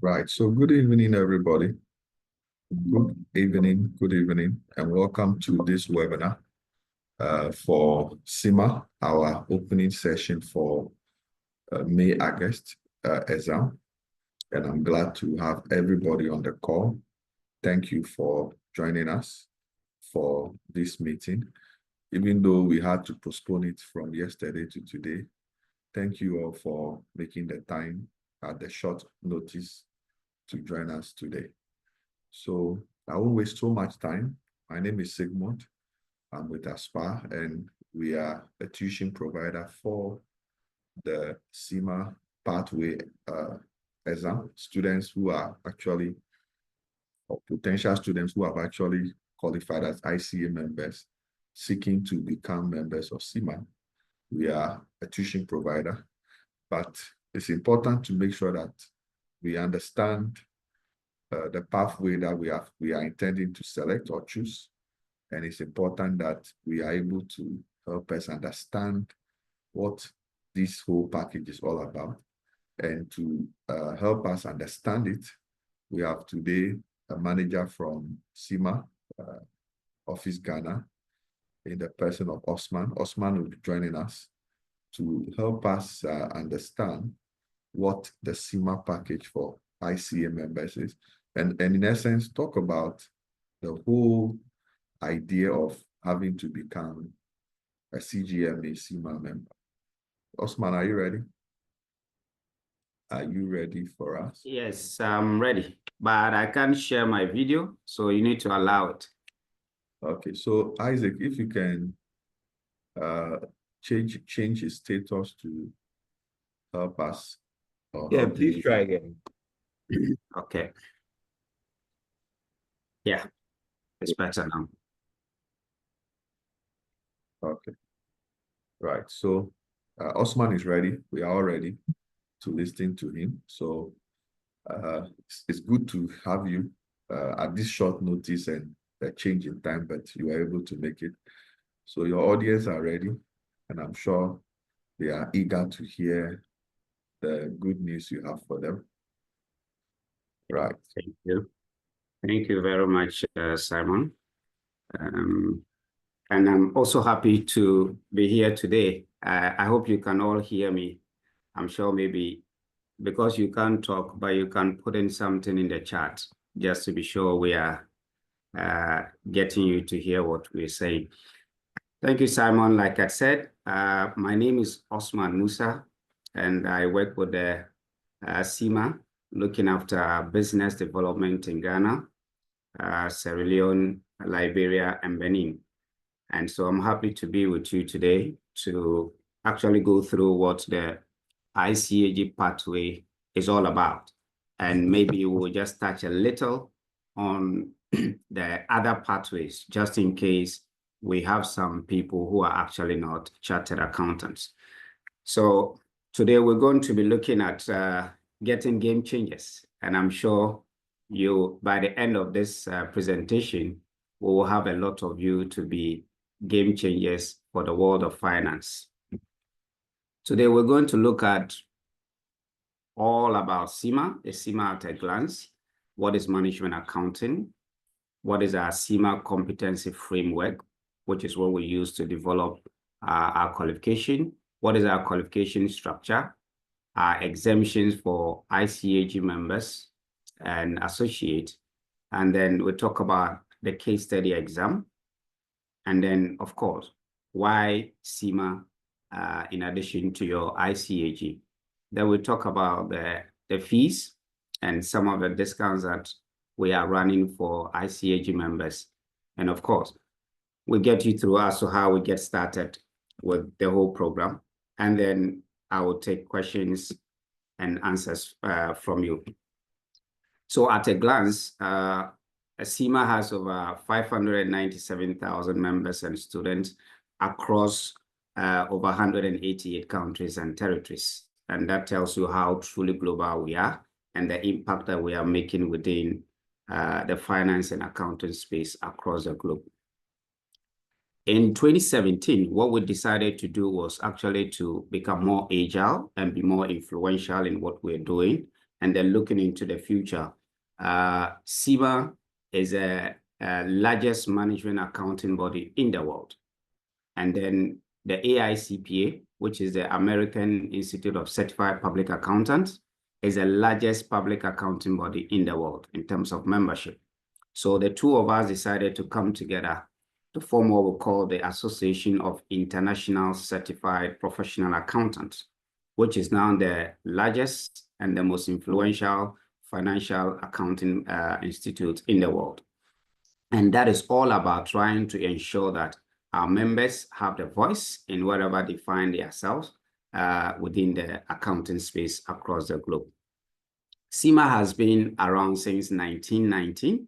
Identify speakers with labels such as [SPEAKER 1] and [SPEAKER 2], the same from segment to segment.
[SPEAKER 1] Right. So good evening, everybody. Good evening, and welcome to this webinar for CIMA, our opening session for May-August exam. And I'm glad to have everybody on the call. Thank you for joining us for this meeting. Even though we had to postpone it from yesterday to today, thank you all for making the time at the short notice to join us today. So I won't waste so much time. My name is Sigmund. I'm with ASPA, and we are a tuition provider for the CIMA pathway exam. Students who are actually, or potential students who have actually qualified as ICA members, seeking to become members of CIMA. We are a tuition provider, but it's important to make sure that we understand the pathway that we are intending to select or choose. And it's important that we are able to help us understand what this whole package is all about. And to help us understand it, we have today a manager from CIMA, Office Ghana, in the person of Osman. Osman will be joining us to help us understand what the CIMA package for ICA members is. And in essence, talk about the whole idea of having to become a CGMA CIMA member. Osman, are you ready? Are you ready for us?
[SPEAKER 2] Yes, I'm ready, but I can't share my video, so you need to allow it.
[SPEAKER 1] Okay, so Isaac, if you can change his status to help us.
[SPEAKER 3] Yeah, please try again.
[SPEAKER 2] Okay. Yeah, it's better now.
[SPEAKER 1] Okay. Right. So Osman is ready. We are all ready to listen to him. So it's good to have you at this short notice and a change in time, but you are able to make it. So your audience are ready, and I'm sure they are eager to hear the good news you have for them. Right.
[SPEAKER 2] Thank you. Thank you very much, Simon. And I'm also happy to be here today. I hope you can all hear me. I'm sure maybe because you can't talk, but you can put in something in the chat just to be sure we are getting you to hear what we're saying. Thank you, Simon. Like I said, my name is Osman Musa, and I work with the CIMA, looking after business development in Ghana, Sierra Leone, Liberia, and Benin. And so I'm happy to be with you today to actually go through what the ICAG pathway is all about. And maybe we'll just touch a little on the other pathways, just in case we have some people who are actually not chartered accountants. So today we're going to be looking at getting game changers. And I'm sure you, by the end of this presentation, we will have a lot of you to be game changers for the world of finance. Today, we're going to look at all about CIMA, the CIMA at a glance. What is management accounting? What is our CIMA competency framework, which is what we use to develop our qualification? What is our qualification structure? Our exemptions for ICAG members and associate. And then we talk about the case study exam. And then, of course, why CIMA in addition to your ICAG. Then we talk about the fees and some of the discounts that we are running for ICAG members. And of course, we get you through as to how we get started with the whole program. And then I will take questions and answers from you. So at a glance, CIMA has over 597,000 members and students across over 188 countries and territories. And that tells you how truly global we are and the impact that we are making within the finance and accounting space across the globe. In 2017, what we decided to do was actually to become more agile and be more influential in what we're doing and then looking into the future. CIMA is a largest management accounting body in the world. And then the AICPA, which is the American Institute of Certified Public Accountants, is the largest public accounting body in the world in terms of membership. So the two of us decided to come together to form what we call the Association of International Certified Professional Accountants, which is now the largest and the most influential financial accounting institute in the world. And that is all about trying to ensure that our members have the voice in wherever they find themselves within the accounting space across the globe. CIMA has been around since 1919,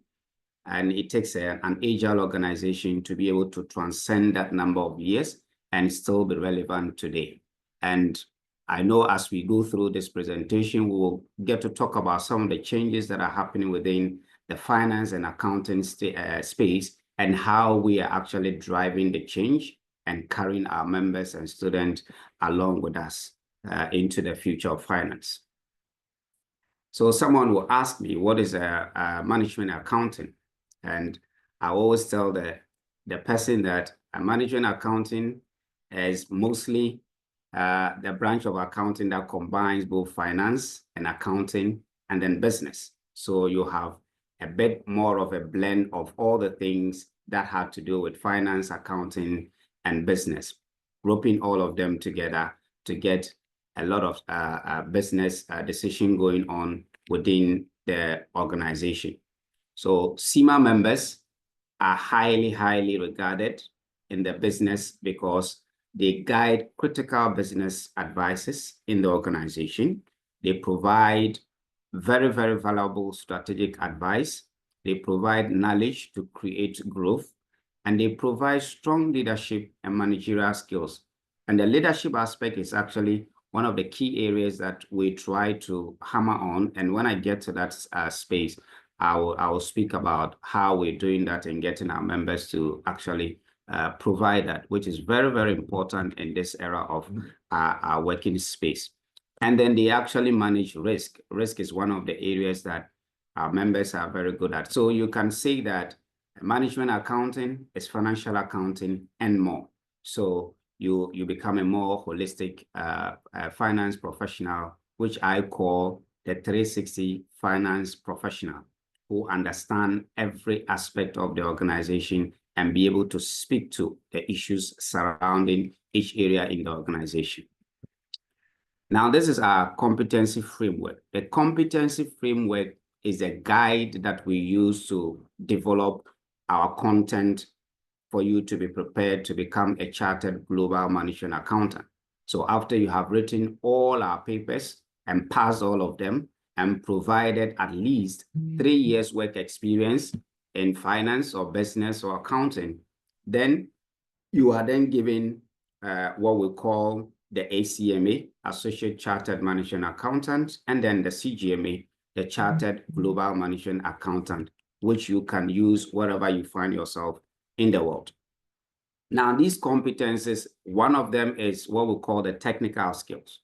[SPEAKER 2] and it takes an agile organization to be able to transcend that number of years and still be relevant today. And I know as we go through this presentation, we will get to talk about some of the changes that are happening within the finance and accounting space and how we are actually driving the change and carrying our members and students along with us into the future of finance. So someone will ask me, what is a management accounting? And I always tell the person that a management accounting is mostly the branch of accounting that combines both finance and accounting and then business. So you have a bit more of a blend of all the things that have to do with finance, accounting, and business, grouping all of them together to get a lot of business decision going on within the organization. So CIMA members are highly, highly regarded in the business because they guide critical business advices in the organization. They provide very, very valuable strategic advice. They provide knowledge to create growth, and they provide strong leadership and managerial skills. And the leadership aspect is actually one of the key areas that we try to hammer on. And when I get to that space, I will speak about how we're doing that and getting our members to actually provide that, which is very, very important in this era of our working space. And then they actually manage risk. Risk is one of the areas that our members are very good at. So you can say that management accounting is financial accounting and more. So you become a more holistic finance professional, which I call the 360 finance professional, who understand every aspect of the organization and be able to speak to the issues surrounding each area in the organization. Now, this is our competency framework. The competency framework is a guide that we use to develop our content for you to be prepared to become a chartered global management accountant. So after you have written all our papers and passed all of them and provided at least 3 years work experience in finance or business or accounting, then you are then given what we call the ACMA, Associate Chartered Management Accountant, and then the CGMA, the Chartered Global Management Accountant, which you can use wherever you find yourself in the world. Now, these competencies, one of them is what we call the technical skills.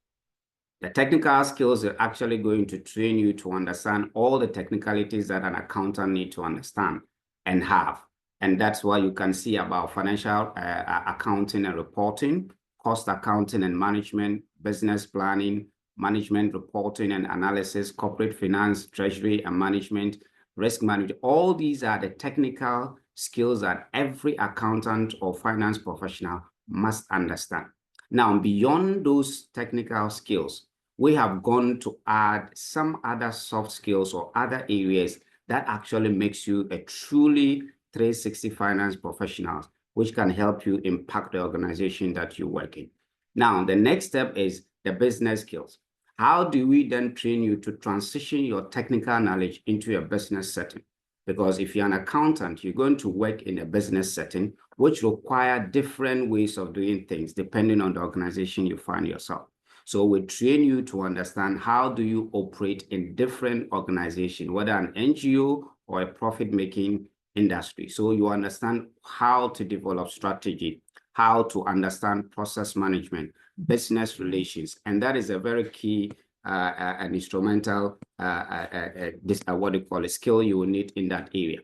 [SPEAKER 2] The technical skills are actually going to train you to understand all the technicalities that an accountant needs to understand and have. And that's why you can see about financial accounting and reporting, cost accounting and management, business planning, management reporting and analysis, corporate finance, treasury and management, risk management. All these are the technical skills that every accountant or finance professional must understand. Now, beyond those technical skills, we have gone to add some other soft skills or other areas that actually makes you a truly 360 finance professional, which can help you impact the organization that you work in. Now, the next step is the business skills. How do we then train you to transition your technical knowledge into a business setting? Because if you're an accountant, you're going to work in a business setting, which require different ways of doing things depending on the organization you find yourself. So we train you to understand how do you operate in different organizations, whether an NGO or a profit-making industry. So you understand how to develop strategy, how to understand process management, business relations. And that is a very key an instrumental, what do you call it, skill you will need in that area.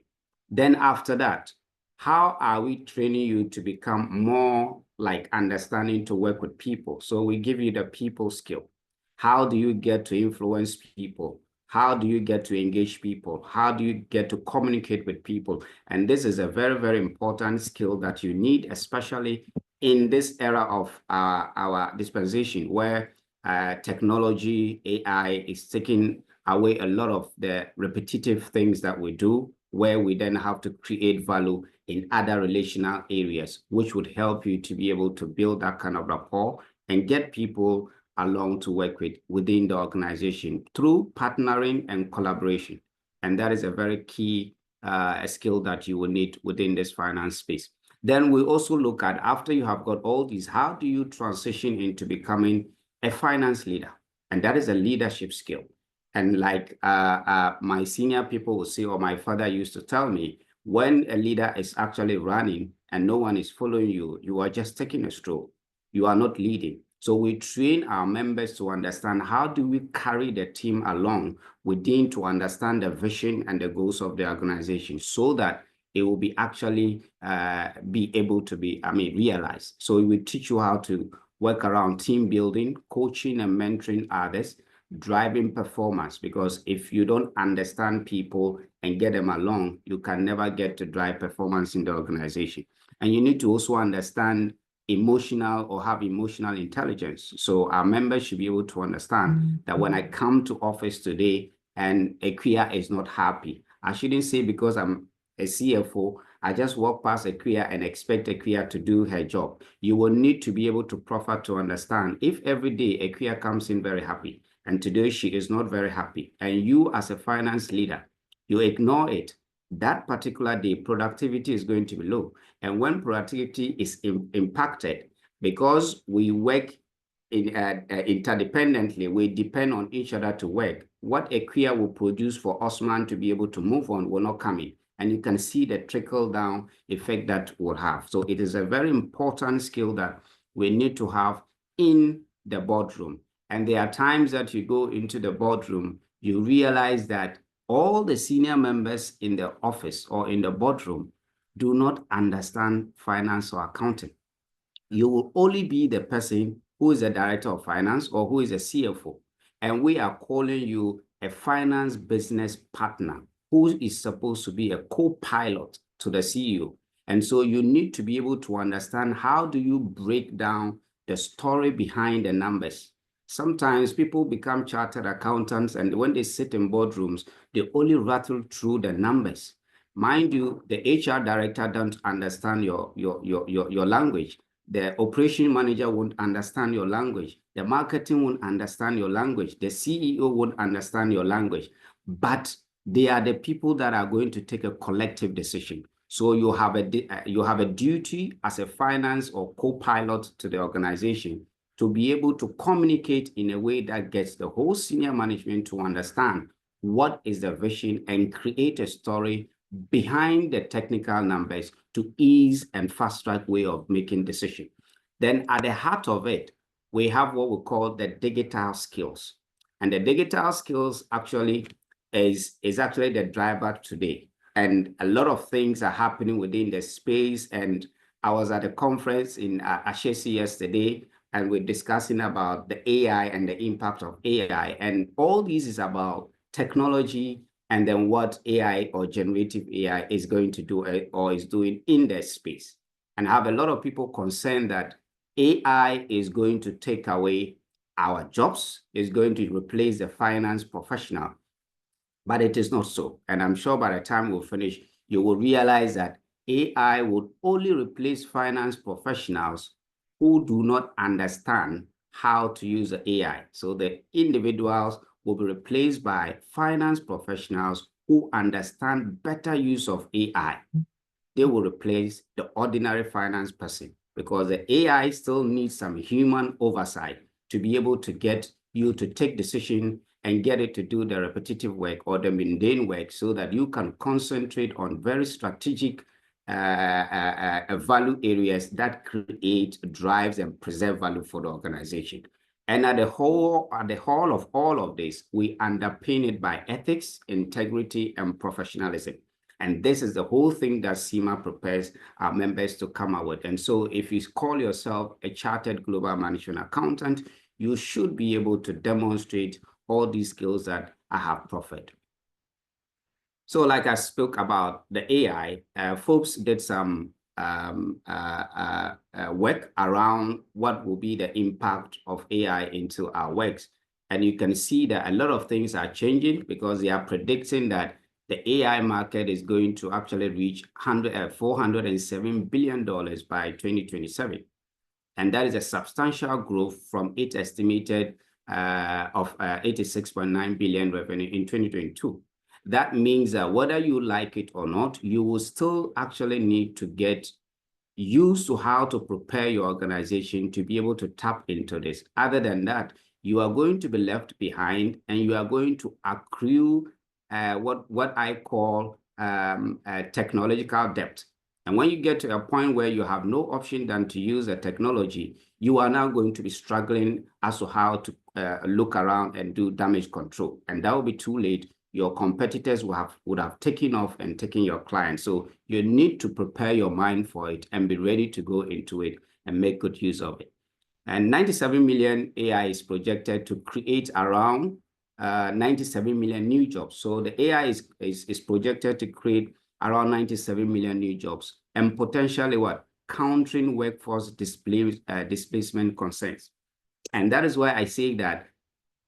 [SPEAKER 2] Then after that, how are we training you to become more like understanding to work with people? So we give you the people skill. How do you get to influence people? How do you get to engage people? How do you get to communicate with people? And this is a very, very important skill that you need, especially in this era of our dispensation where technology, AI is taking away a lot of the repetitive things that we do, where we then have to create value in other relational areas, which would help you to be able to build that kind of rapport and get people along to work with within the organization through partnering and collaboration. And that is a very key skill that you will need within this finance space. Then we also look at, after you have got all these, how do you transition into becoming a finance leader? And that is a leadership skill. And like my senior people will say, or my father used to tell me, when a leader is actually running and no one is following you, you are just taking a stroll. You are not leading. So we train our members to understand, how do we carry the team along within to understand the vision and the goals of the organization so that it will be actually be able to be, realized. So we teach you how to work around team building, coaching and mentoring others, driving performance, because if you don't understand people and get them along, you can never get to drive performance in the organization. And you need to also understand emotional or have emotional intelligence. So our members should be able to understand that when I come to office today and Equia is not happy, I shouldn't say because I'm a CFO, I just walk past Equia and expect Equia to do her job. You will need to be able to proffer to understand if every day Equia comes in very happy and today she is not very happy, and you as a finance leader, you ignore it, that particular day, productivity is going to be low. And when productivity is impacted, because we work interdependently, we depend on each other to work, what Equia will produce for Osman to be able to move on will not come in. And you can see the trickle-down effect that will have. So it is a very important skill that we need to have in the boardroom. And there are times that you go into the boardroom, you realize that all the senior members in the office or in the boardroom do not understand finance or accounting. You will only be the person who is a director of finance or who is a CFO. And we are calling you a finance business partner who is supposed to be a co-pilot to the CEO. And so you need to be able to understand, how do you break down the story behind the numbers? Sometimes people become chartered accountants, and when they sit in boardrooms, they only rattle through the numbers. Mind you, the HR director don't understand your language. The operation manager won't understand your language. The marketing won't understand your language. The CEO won't understand your language. But they are the people that are going to take a collective decision. So you have a duty as a finance or co-pilot to the organization to be able to communicate in a way that gets the whole senior management to understand what is the vision and create a story behind the technical numbers to ease and fast-track way of making decisions. Then at the heart of it, we have what we call the digital skills. And the digital skills actually is actually the driver today. And a lot of things are happening within the space. And I was at a conference in Ashesi yesterday, and we're discussing about the AI and the impact of AI. And all this is about technology and then what AI or generative AI is going to do or is doing in that space. And I have a lot of people concerned that AI is going to take away our jobs, is going to replace the finance professional. But it is not so. And I'm sure by the time we'll finish, you will realize that AI would only replace finance professionals who do not understand how to use the AI. So the individuals will be replaced by finance professionals who understand better use of AI. They will replace the ordinary finance person, because the AI still needs some human oversight to be able to get you to take decision and get it to do the repetitive work or the mundane work, so that you can concentrate on very strategic value areas that create, drives, and preserve value for the organization. And at the whole of all of this, we underpin it by ethics, integrity, and professionalism. And this is the whole thing that CIMA prepares our members to come out with. And so if you call yourself a chartered global management accountant, you should be able to demonstrate all these skills that I have proffered. So like I spoke about the AI, folks did some work around what will be the impact of AI into our works. And you can see that a lot of things are changing because they are predicting that the AI market is going to actually reach $407 billion by 2027. And that is a substantial growth from its estimated of 86.9 billion revenue in 2022. That means that whether you like it or not, you will still actually need to get used to how to prepare your organization to be able to tap into this. Other than that, you are going to be left behind and you are going to accrue what I call technological debt. And when you get to a point where you have no option than to use a technology, you are now going to be struggling as to how to look around and do damage control. And that will be too late. Your competitors would have taken off and taken your clients. So you need to prepare your mind for it and be ready to go into it and make good use of it. And 97 million AI is projected to create around 97 million new jobs. So the AI is projected to create around 97 million new jobs and potentially what? Countering workforce displacement concerns. And that is why I say that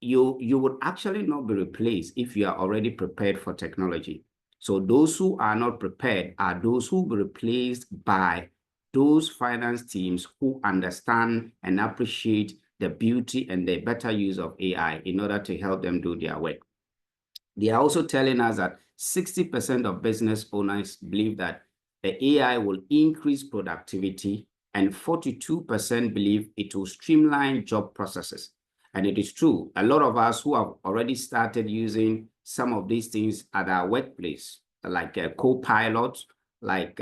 [SPEAKER 2] you would actually not be replaced if you are already prepared for technology. So those who are not prepared are those who will be replaced by those finance teams who understand and appreciate the beauty and the better use of AI in order to help them do their work. They are also telling us that 60% of business owners believe that the AI will increase productivity and 42% believe it will streamline job processes. And it is true. A lot of us who have already started using some of these things at our workplace, like co-pilots, like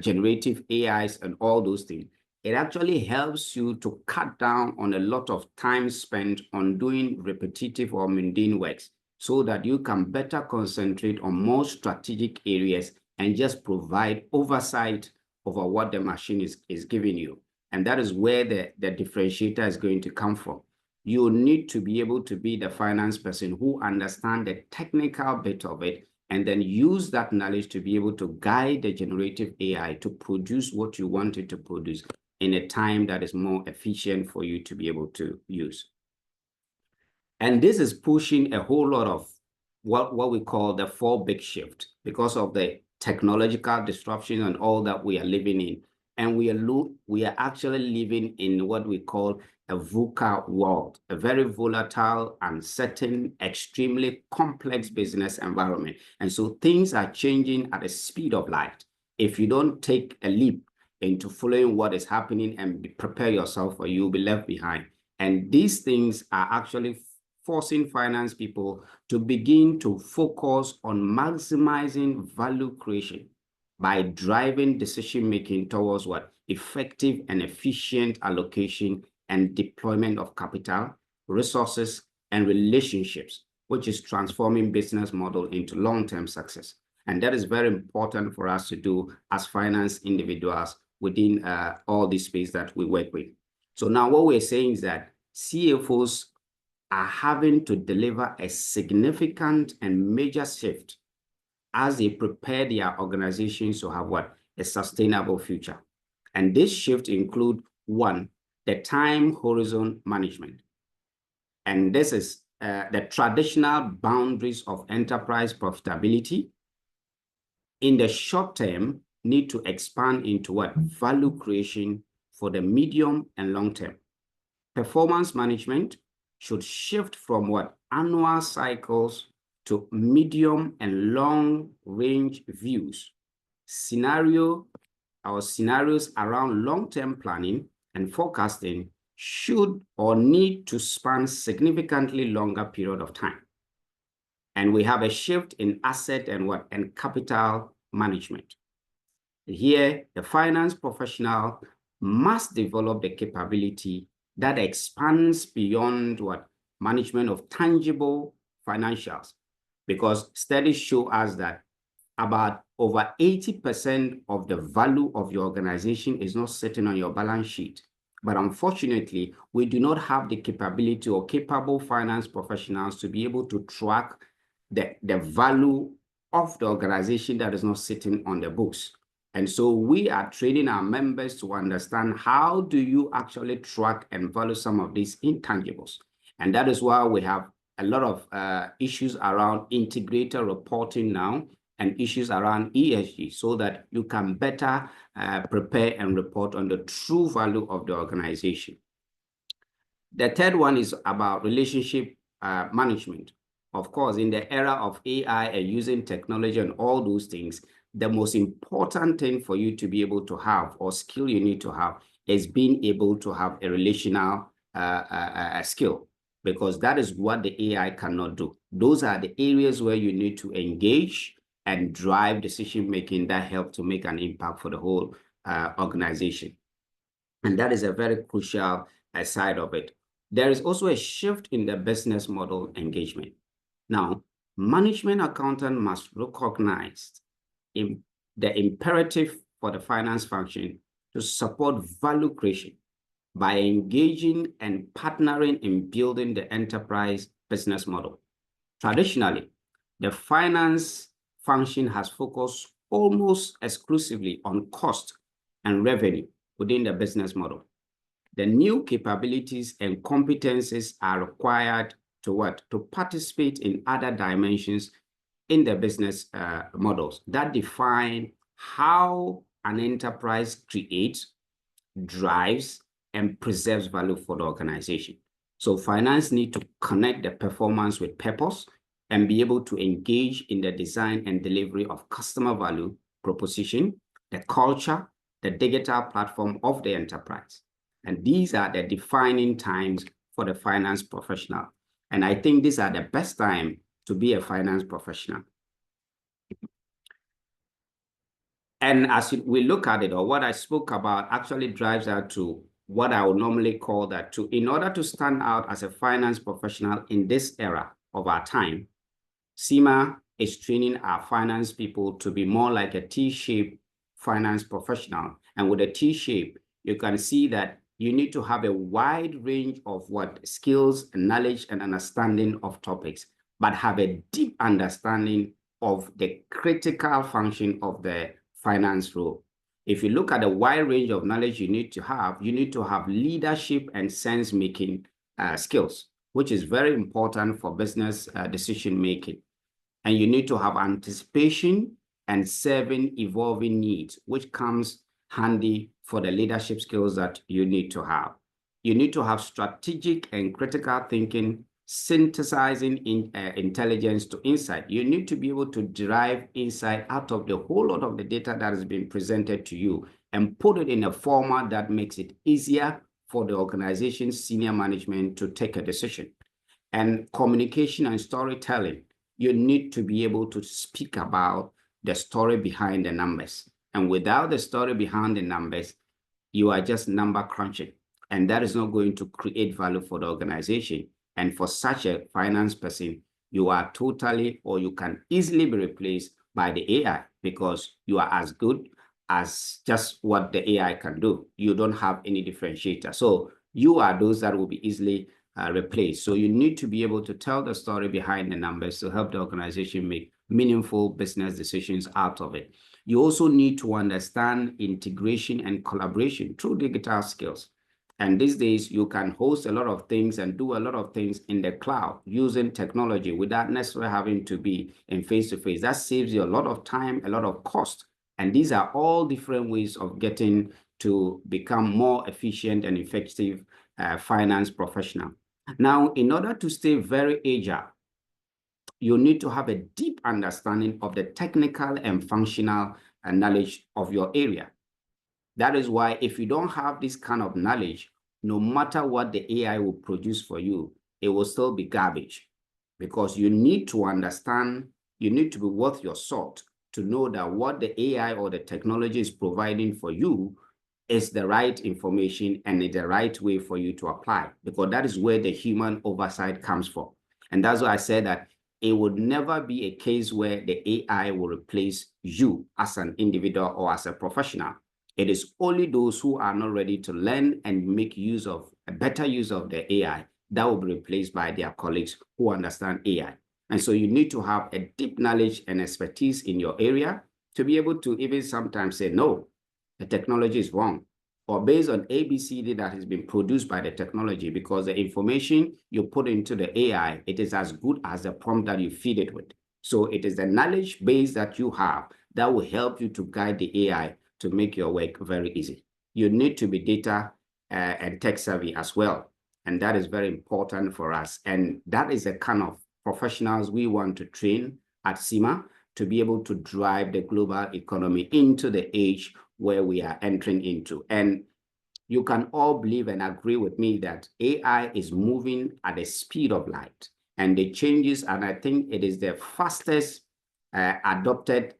[SPEAKER 2] generative AIs and all those things, it actually helps you to cut down on a lot of time spent on doing repetitive or mundane works so that you can better concentrate on more strategic areas and just provide oversight over what the machine is giving you. And that is where the differentiator is going to come from. You need to be able to be the finance person who understands the technical bit of it and then use that knowledge to be able to guide the generative AI to produce what you want it to produce in a time that is more efficient for you to be able to use. And this is pushing a whole lot of what we call the 4 big shift because of the technological disruption and all that we are living in. And we are actually living in what we call a VUCA world, a very volatile, uncertain, extremely complex business environment. And so things are changing at the speed of light. If you don't take a leap into following what is happening and prepare yourself, or you'll be left behind. And these things are actually forcing finance people to begin to focus on maximizing value creation by driving decision-making towards what? Effective and efficient allocation and deployment of capital, resources, and relationships, which is transforming business model into long-term success. And that is very important for us to do as finance individuals within all the space that we work with. So now what we're saying is that CFOs are having to deliver a significant and major shift as they prepare their organizations to have what? A sustainable future. And this shift includes 1, the time horizon management. And this is the traditional boundaries of enterprise profitability. In the short term, need to expand into what? Value creation for the medium and long term. Performance management should shift from what? Annual cycles to medium and long range views. Scenarios around long-term planning and forecasting should or need to span significantly longer period of time. And we have a shift in asset and capital management. Here, the finance professional must develop the capability that expands beyond what management of tangible financials, because studies show us that about over 80% of the value of your organization is not sitting on your balance sheet. But unfortunately, we do not have the capability or capable finance professionals to be able to track the value of the organization that is not sitting on the books. And so we are training our members to understand how do you actually track and value some of these intangibles. And that is why we have a lot of issues around integrator reporting now, and issues around ESG, so that you can better prepare and report on the true value of the organization. The third one is about relationship management. Of course, in the era of AI and using technology and all those things, the most important thing for you to be able to have, or skill you need to have, is being able to have a relational skill, because that is what the AI cannot do. Those are the areas where you need to engage and drive decision-making that help to make an impact for the whole organization. And that is a very crucial side of it. There is also a shift in the business model engagement. Now, management accountant must recognize the imperative for the finance function to support value creation by engaging and partnering in building the enterprise business model. Traditionally, the finance function has focused almost exclusively on cost and revenue within the business model. The new capabilities and competencies are required to participate in other dimensions in the business models that define how an enterprise creates, drives, and preserves value for the organization. So finance needs to connect the performance with purpose and be able to engage in the design and delivery of customer value proposition, the culture, the digital platform of the enterprise. And these are the defining times for the finance professional. And I think these are the best time to be a finance professional. And as we look at it, or what I spoke about actually drives out to what I would normally call that in order to stand out as a finance professional in this era of our time, CIMA is training our finance people to be more like a T-shaped finance professional. And with a T-shape, you can see that you need to have a wide range of skills, knowledge, and understanding of topics, but have a deep understanding of the critical function of the finance role. If you look at the wide range of knowledge you need to have leadership and sense-making skills, which is very important for business decision-making. And you need to have anticipation and serving evolving needs, which comes handy for the leadership skills that you need to have. You need to have strategic and critical thinking, synthesizing intelligence to insight. You need to be able to derive insight out of the whole lot of the data that has been presented to you and put it in a format that makes it easier for the organization's senior management to take a decision. And communication and storytelling, you need to be able to speak about the story behind the numbers. And without the story behind the numbers, you are just number crunching. And that is not going to create value for the organization. And for such a finance person, you are totally, or you can easily be replaced by the AI, because you are as good as just what the AI can do. You don't have any differentiator. So you are those that will be easily replaced. So you need to be able to tell the story behind the numbers to help the organization make meaningful business decisions out of it. You also need to understand integration and collaboration through digital skills. And these days, you can host a lot of things and do a lot of things in the cloud using technology without necessarily having to be in face-to-face. That saves you a lot of time, a lot of cost. And these are all different ways of getting to become more efficient and effective finance professional. Now, in order to stay very agile, you need to have a deep understanding of the technical and functional knowledge of your area. That is why if you don't have this kind of knowledge, no matter what the AI will produce for you, it will still be garbage, because you need to understand, you need to be worth your salt to know that what the AI or the technology is providing for you is the right information and the right way for you to apply, because that is where the human oversight comes from. And that's why I said that it would never be a case where the AI will replace you as an individual or as a professional. It is only those who are not ready to learn and make use of a better use of the AI that will be replaced by their colleagues who understand AI. And so you need to have a deep knowledge and expertise in your area to be able to even sometimes say, no, the technology is wrong, or based on ABCD that has been produced by the technology, because the information you put into the AI, it is as good as the prompt that you feed it with. So it is the knowledge base that you have that will help you to guide the AI to make your work very easy. You need to be data and tech savvy as well. And that is very important for us. And that is the kind of professionals we want to train at CIMA to be able to drive the global economy into the age where we are entering into. And you can all believe and agree with me that AI is moving at the speed of light, and the changes, and I think it is the fastest adopted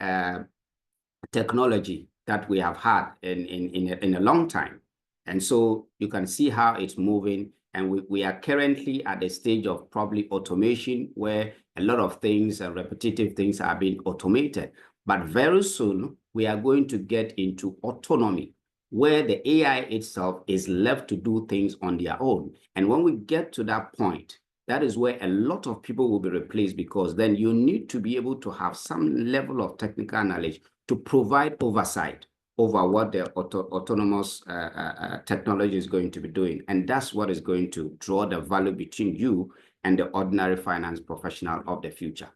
[SPEAKER 2] technology that we have had in a long time. And so you can see how it's moving. And we are currently at the stage of probably automation, where a lot of things, repetitive things, are being automated. But very soon, we are going to get into autonomy, where the AI itself is left to do things on their own. And when we get to that point, that is where a lot of people will be replaced, because then you need to be able to have some level of technical knowledge to provide oversight over what the autonomous technology is going to be doing. And that's what is going to draw the value between you and the ordinary finance professional of the future.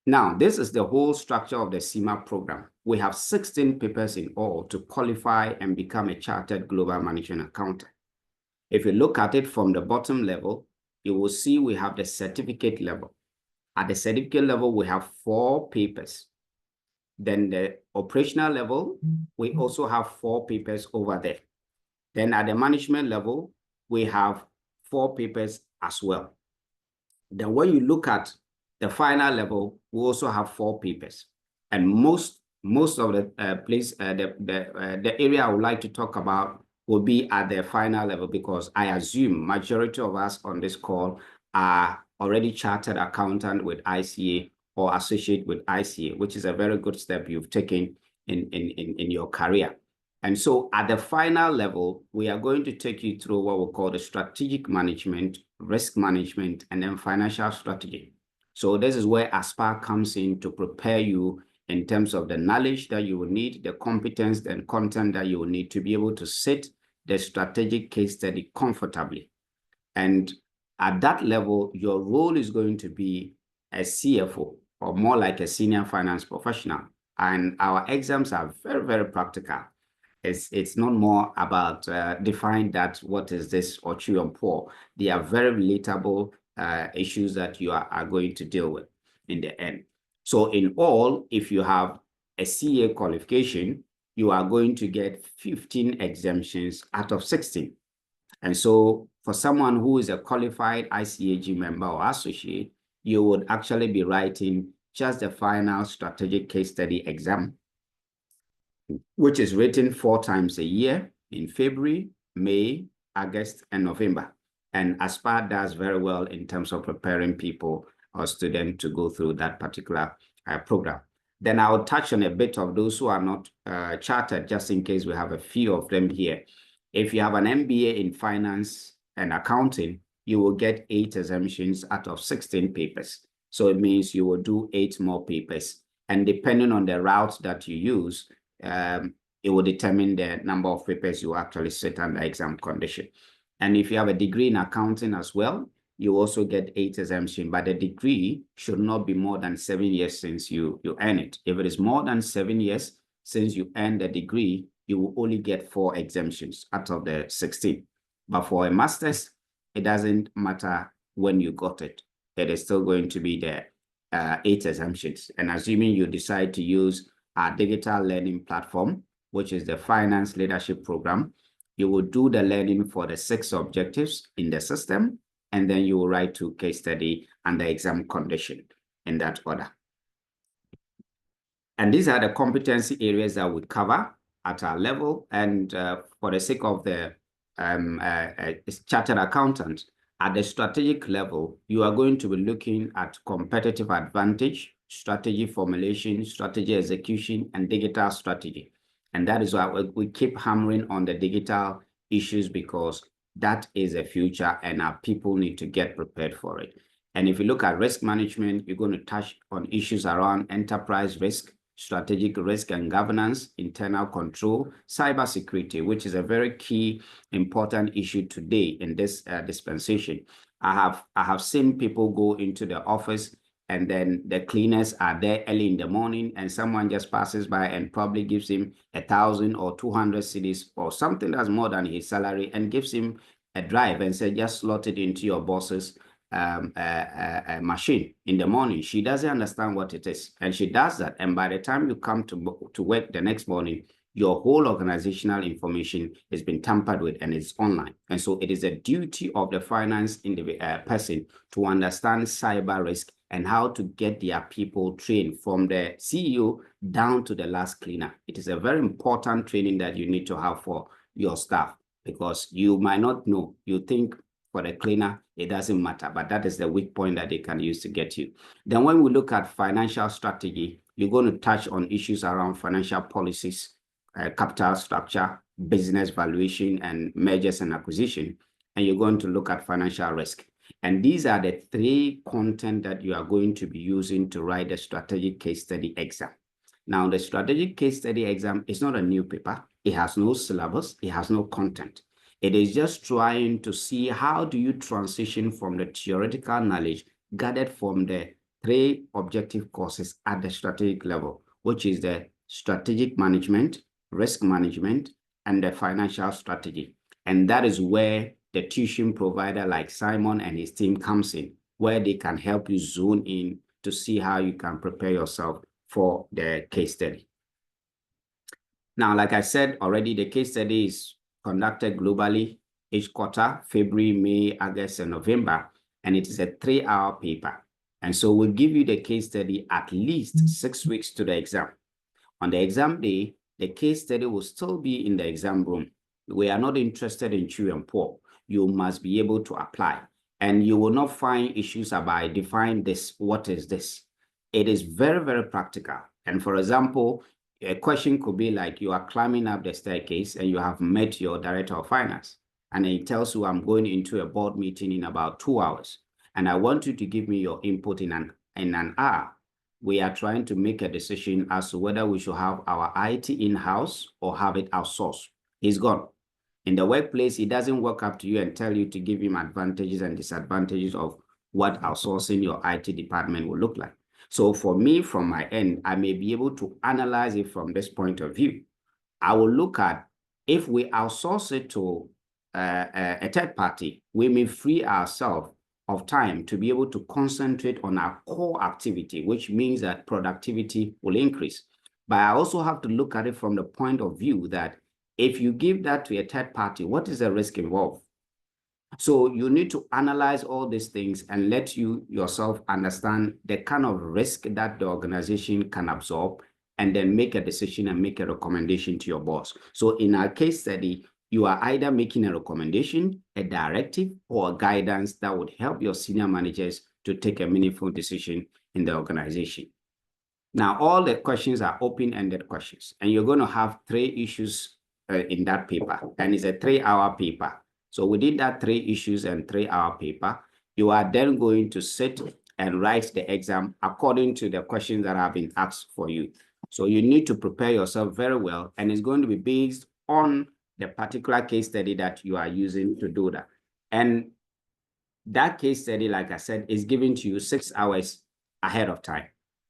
[SPEAKER 2] Now, this is the whole structure of the CIMA program. We have 16 papers in all to qualify and become a chartered global management accountant. If you look at it from the bottom level, you will see we have the certificate level. At the certificate level, we have 4 papers. Then the operational level, we also have 4 papers over there. Then at the management level, we have 4 papers as well. Then when you look at the final level, we also have 4 papers. And most of the the area I would like to talk about will be at the final level, because I assume majority of us on this call are already chartered accountant with ICA or associate with ICA, which is a very good step you've taken in your career. And so at the final level, we are going to take you through what we call the strategic management, risk management, and then financial strategy. So this is where ASPA comes in to prepare you in terms of the knowledge that you will need, the competence and content that you will need to be able to sit the strategic case study comfortably. And at that level, your role is going to be a CFO, or more like a senior finance professional. And our exams are very, very practical. It's not more about define that what is this or chew and pour. They are very relatable issues that you are going to deal with in the end. So in all, if you have a CA qualification, you are going to get 15 exemptions out of 16. And so for someone who is a qualified ICAG member or associate, you would actually be writing just the final strategic case study exam, which is written 4 times a year in February, May, August, and November. And ASPA does very well in terms of preparing people or students to go through that particular program. Then I'll touch on a bit of those who are not chartered, just in case we have a few of them here. If you have an MBA in finance and accounting, you will get 8 exemptions out of 16 papers. So it means you will do 8 more papers. And depending on the route that you use, it will determine the number of papers you actually sit under exam condition. And if you have a degree in accounting as well, you also get 8 exemptions, but the degree should not be more than 7 years since you earn it. If it is more than 7 years since you earn the degree, you will only get 4 exemptions out of the 16. But for a master's, it doesn't matter when you got it. It is still going to be the 8 exemptions. And assuming you decide to use our digital learning platform, which is the Finance Leadership Program, you will do the learning for the 6 objectives in the system, and then you will write 2 case study and the exam condition in that order. And these are the competency areas that we cover. at our level, and for the sake of the chartered accountant, at the strategic level, you are going to be looking at competitive advantage, strategy formulation, strategy execution, and digital strategy. And that is why we keep hammering on the digital issues, because that is the future and our people need to get prepared for it. And if you look at risk management, you're going to touch on issues around enterprise risk, strategic risk and governance, internal control, cybersecurity, which is a very key, important issue today in this dispensation. I have seen people go into the office and then the cleaners are there early in the morning and someone just passes by and probably gives him 1,000 or 200 cedis or something that's more than his salary and gives him a drive and says, just slot it into your boss's machine in the morning. She doesn't understand what it is, and she does that. And by the time you come to work the next morning, your whole organizational information has been tampered with and it's online. And so it is a duty of the finance person to understand cyber risk and how to get their people trained from the CEO down to the last cleaner. It is a very important training that you need to have for your staff, because you might not know. You think for the cleaner, it doesn't matter, but that is the weak point that they can use to get you. Then when we look at financial strategy, you're going to touch on issues around financial policies, capital structure, business valuation, and mergers and acquisition. And you're going to look at financial risk. And these are the three content that you are going to be using to write the strategic case study exam. Now, the strategic case study exam is not a new paper. It has no syllabus. It has no content. It is just trying to see how do you transition from the theoretical knowledge gathered from the three objective courses at the strategic level, which is the strategic management, risk management, and the financial strategy. And that is where the tuition provider like Simon and his team comes in, where they can help you zone in to see how you can prepare yourself for the case study. Now, like I said already, the case study is conducted globally each quarter, February, May, August, and November, and it is a 3-hour paper. And so we'll give you the case study at least 6 weeks to the exam. On the exam day, the case study will still be in the exam room. We are not interested in chew and pour. You must be able to apply. And you will not find issues about define this, what is this? It is very, very practical. And for example, a question could be like you are climbing up the staircase and you have met your director of finance. And he tells you, I'm going into a board meeting in about 2 hours. And I want you to give me your input in an hour. We are trying to make a decision as to whether we should have our IT in-house or have it outsourced. He's gone. In the workplace, he doesn't walk up to you and tell you to give him advantages and disadvantages of what outsourcing your IT department will look like. So for me, from my end, I may be able to analyze it from this point of view. I will look at if we outsource it to a third party, we may free ourselves of time to be able to concentrate on our core activity, which means that productivity will increase. But I also have to look at it from the point of view that if you give that to a third party, what is the risk involved? So you need to analyze all these things and let you yourself understand the kind of risk that the organization can absorb, and then make a decision and make a recommendation to your boss. So in our case study, you are either making a recommendation, a directive, or a guidance that would help your senior managers to take a meaningful decision in the organization. Now, all the questions are open-ended questions, and you're going to have 3 issues in that paper, and it's a 3-hour paper. So within that 3 issues and 3-hour paper, you are then going to sit and write the exam according to the questions that have been asked for you. So you need to prepare yourself very well, and it's going to be based on the particular case study that you are using to do that. And that case study, like I said, is given to you 6 hours ahead of time,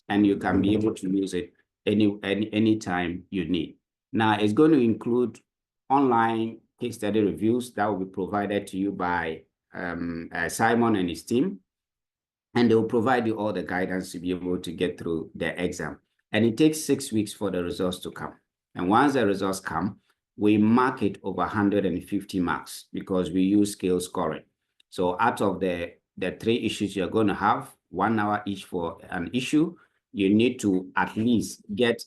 [SPEAKER 2] and you can be able to use it any time you need. Now, it's going to include online case study reviews that will be provided to you by Simon and his team, and they will provide you all the guidance to be able to get through the exam. And it takes 6 weeks for the results to come. And once the results come, we mark it over 150 marks because we use scale scoring. So out of the 3 issues you're going to have, 1 hour each for an issue, you need to at least get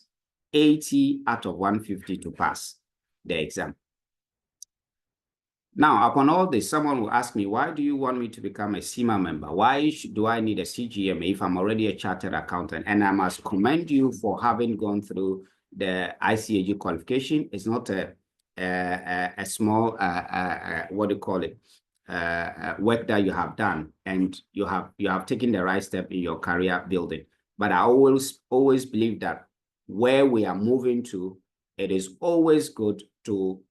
[SPEAKER 2] 80 out of 150 to pass the exam. Now, upon all this, someone will ask me, why do you want me to become a CIMA member? Why do I need a CGMA if I'm already a chartered accountant? And I must commend you for having gone through the ICAG qualification. It's not a small, what do you call it, work that you have done, and you have taken the right step in your career building. But I always believe that where we are moving to, it is always good to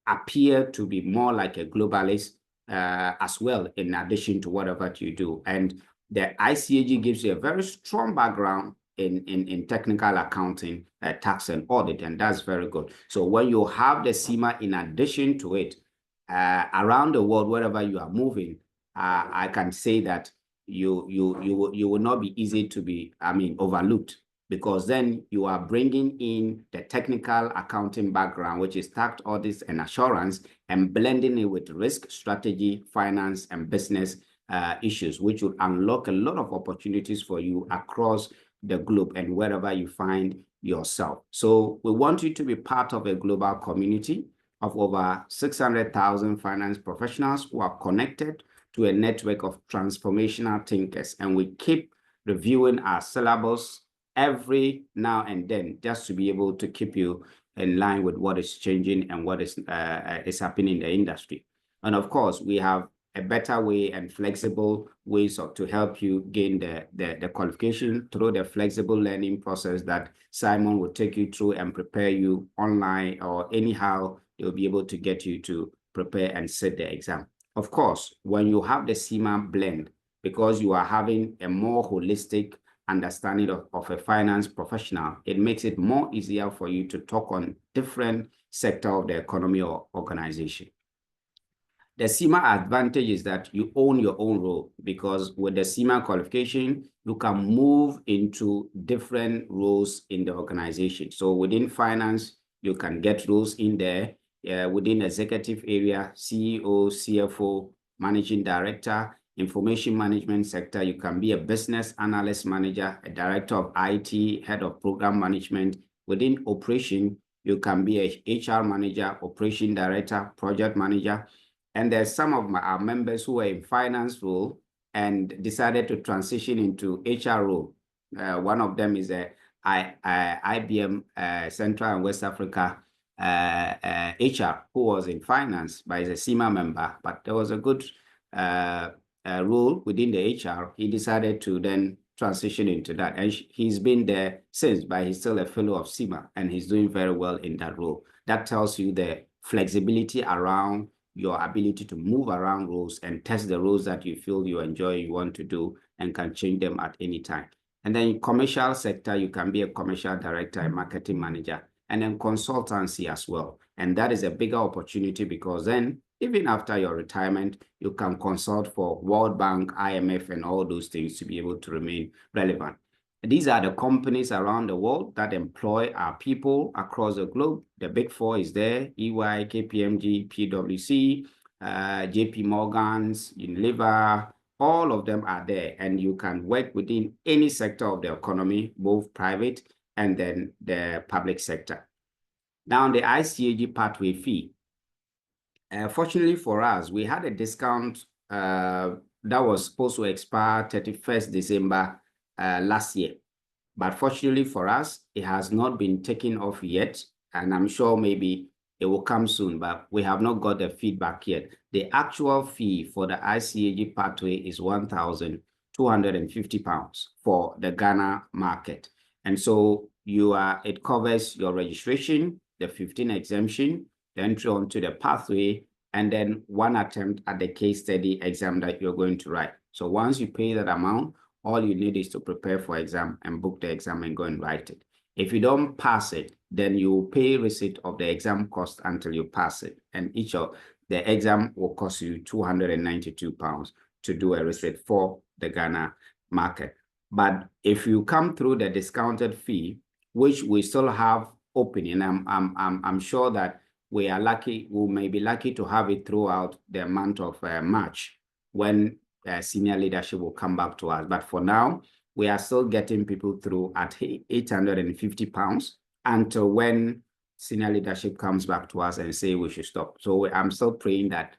[SPEAKER 2] appear to be more like a globalist as well, in addition to whatever you do. And the ICAG gives you a very strong background in technical accounting, tax and audit, and that's very good. So when you have the CIMA in addition to it, around the world, wherever you are moving, I can say that you will not be easy to be, overlooked, because then you are bringing in the technical accounting background, which is tax, audits, and assurance, and blending it with risk, strategy, finance, and business issues, which would unlock a lot of opportunities for you across the globe and wherever you find yourself. So we want you to be part of a global community of over 600,000 finance professionals who are connected to a network of transformational thinkers. And we keep reviewing our syllabus every now and then, just to be able to keep you in line with what is changing and what is happening in the industry. And of course, we have a better way and flexible ways to help you gain the qualification through the flexible learning process that Simon will take you through and prepare you online, or anyhow they'll be able to get you to prepare and sit the exam. Of course, when you have the CIMA blend, because you are having a more holistic understanding of a finance professional, it makes it more easier for you to talk on different sector of the economy or organization. The CIMA advantage is that you own your own role, because with the CIMA qualification, you can move into different roles in the organization. So within finance, you can get roles in there. Within executive area, CEO, CFO, managing director. Information management sector, you can be a business analyst manager, a director of IT, head of program management. Within operation, you can be a HR manager, operation director, project manager. And there's some of our members who are in finance role and decided to transition into HR role. One of them is a IBM Central and West Africa HR, who was in finance, but is a CIMA member. But there was a good role within the HR. He decided to then transition into that, and he's been there since, but he's still a fellow of CIMA, and he's doing very well in that role. That tells you the flexibility around your ability to move around roles and test the roles that you feel you enjoy, you want to do, and can change them at any time. And then in commercial sector, you can be a commercial director, a marketing manager, and then consultancy as well. And that is a bigger opportunity, because then even after your retirement, you can consult for World Bank, IMF, and all those things to be able to remain relevant. These are the companies around the world that employ our people across the globe. The big four is there: EY, KPMG, PwC, JP Morgan's, Unilever. All of them are there, and you can work within any sector of the economy, both private and then the public sector. Now, the ICAG pathway fee. Fortunately for us, we had a discount that was supposed to expire 31st December last year. But fortunately for us, it has not been taken off yet. And I'm sure maybe it will come soon, but we have not got the feedback yet. The actual fee for the ICAG pathway is £1,250 for the Ghana market. And so it covers your registration, the 15 exemption, the entry onto the pathway, and then one attempt at the case study exam that you're going to write. So once you pay that amount, all you need is to prepare for exam and book the exam and go and write it. If you don't pass it, then you pay receipt of the exam cost until you pass it. And each of the exam will cost you £292 to do a receipt for the Ghana market. But if you come through the discounted fee, which we still have open, and I'm sure that we may be lucky to have it throughout the month of March, when senior leadership will come back to us. But for now, we are still getting people through at £850 until when senior leadership comes back to us and say we should stop. So I'm still praying that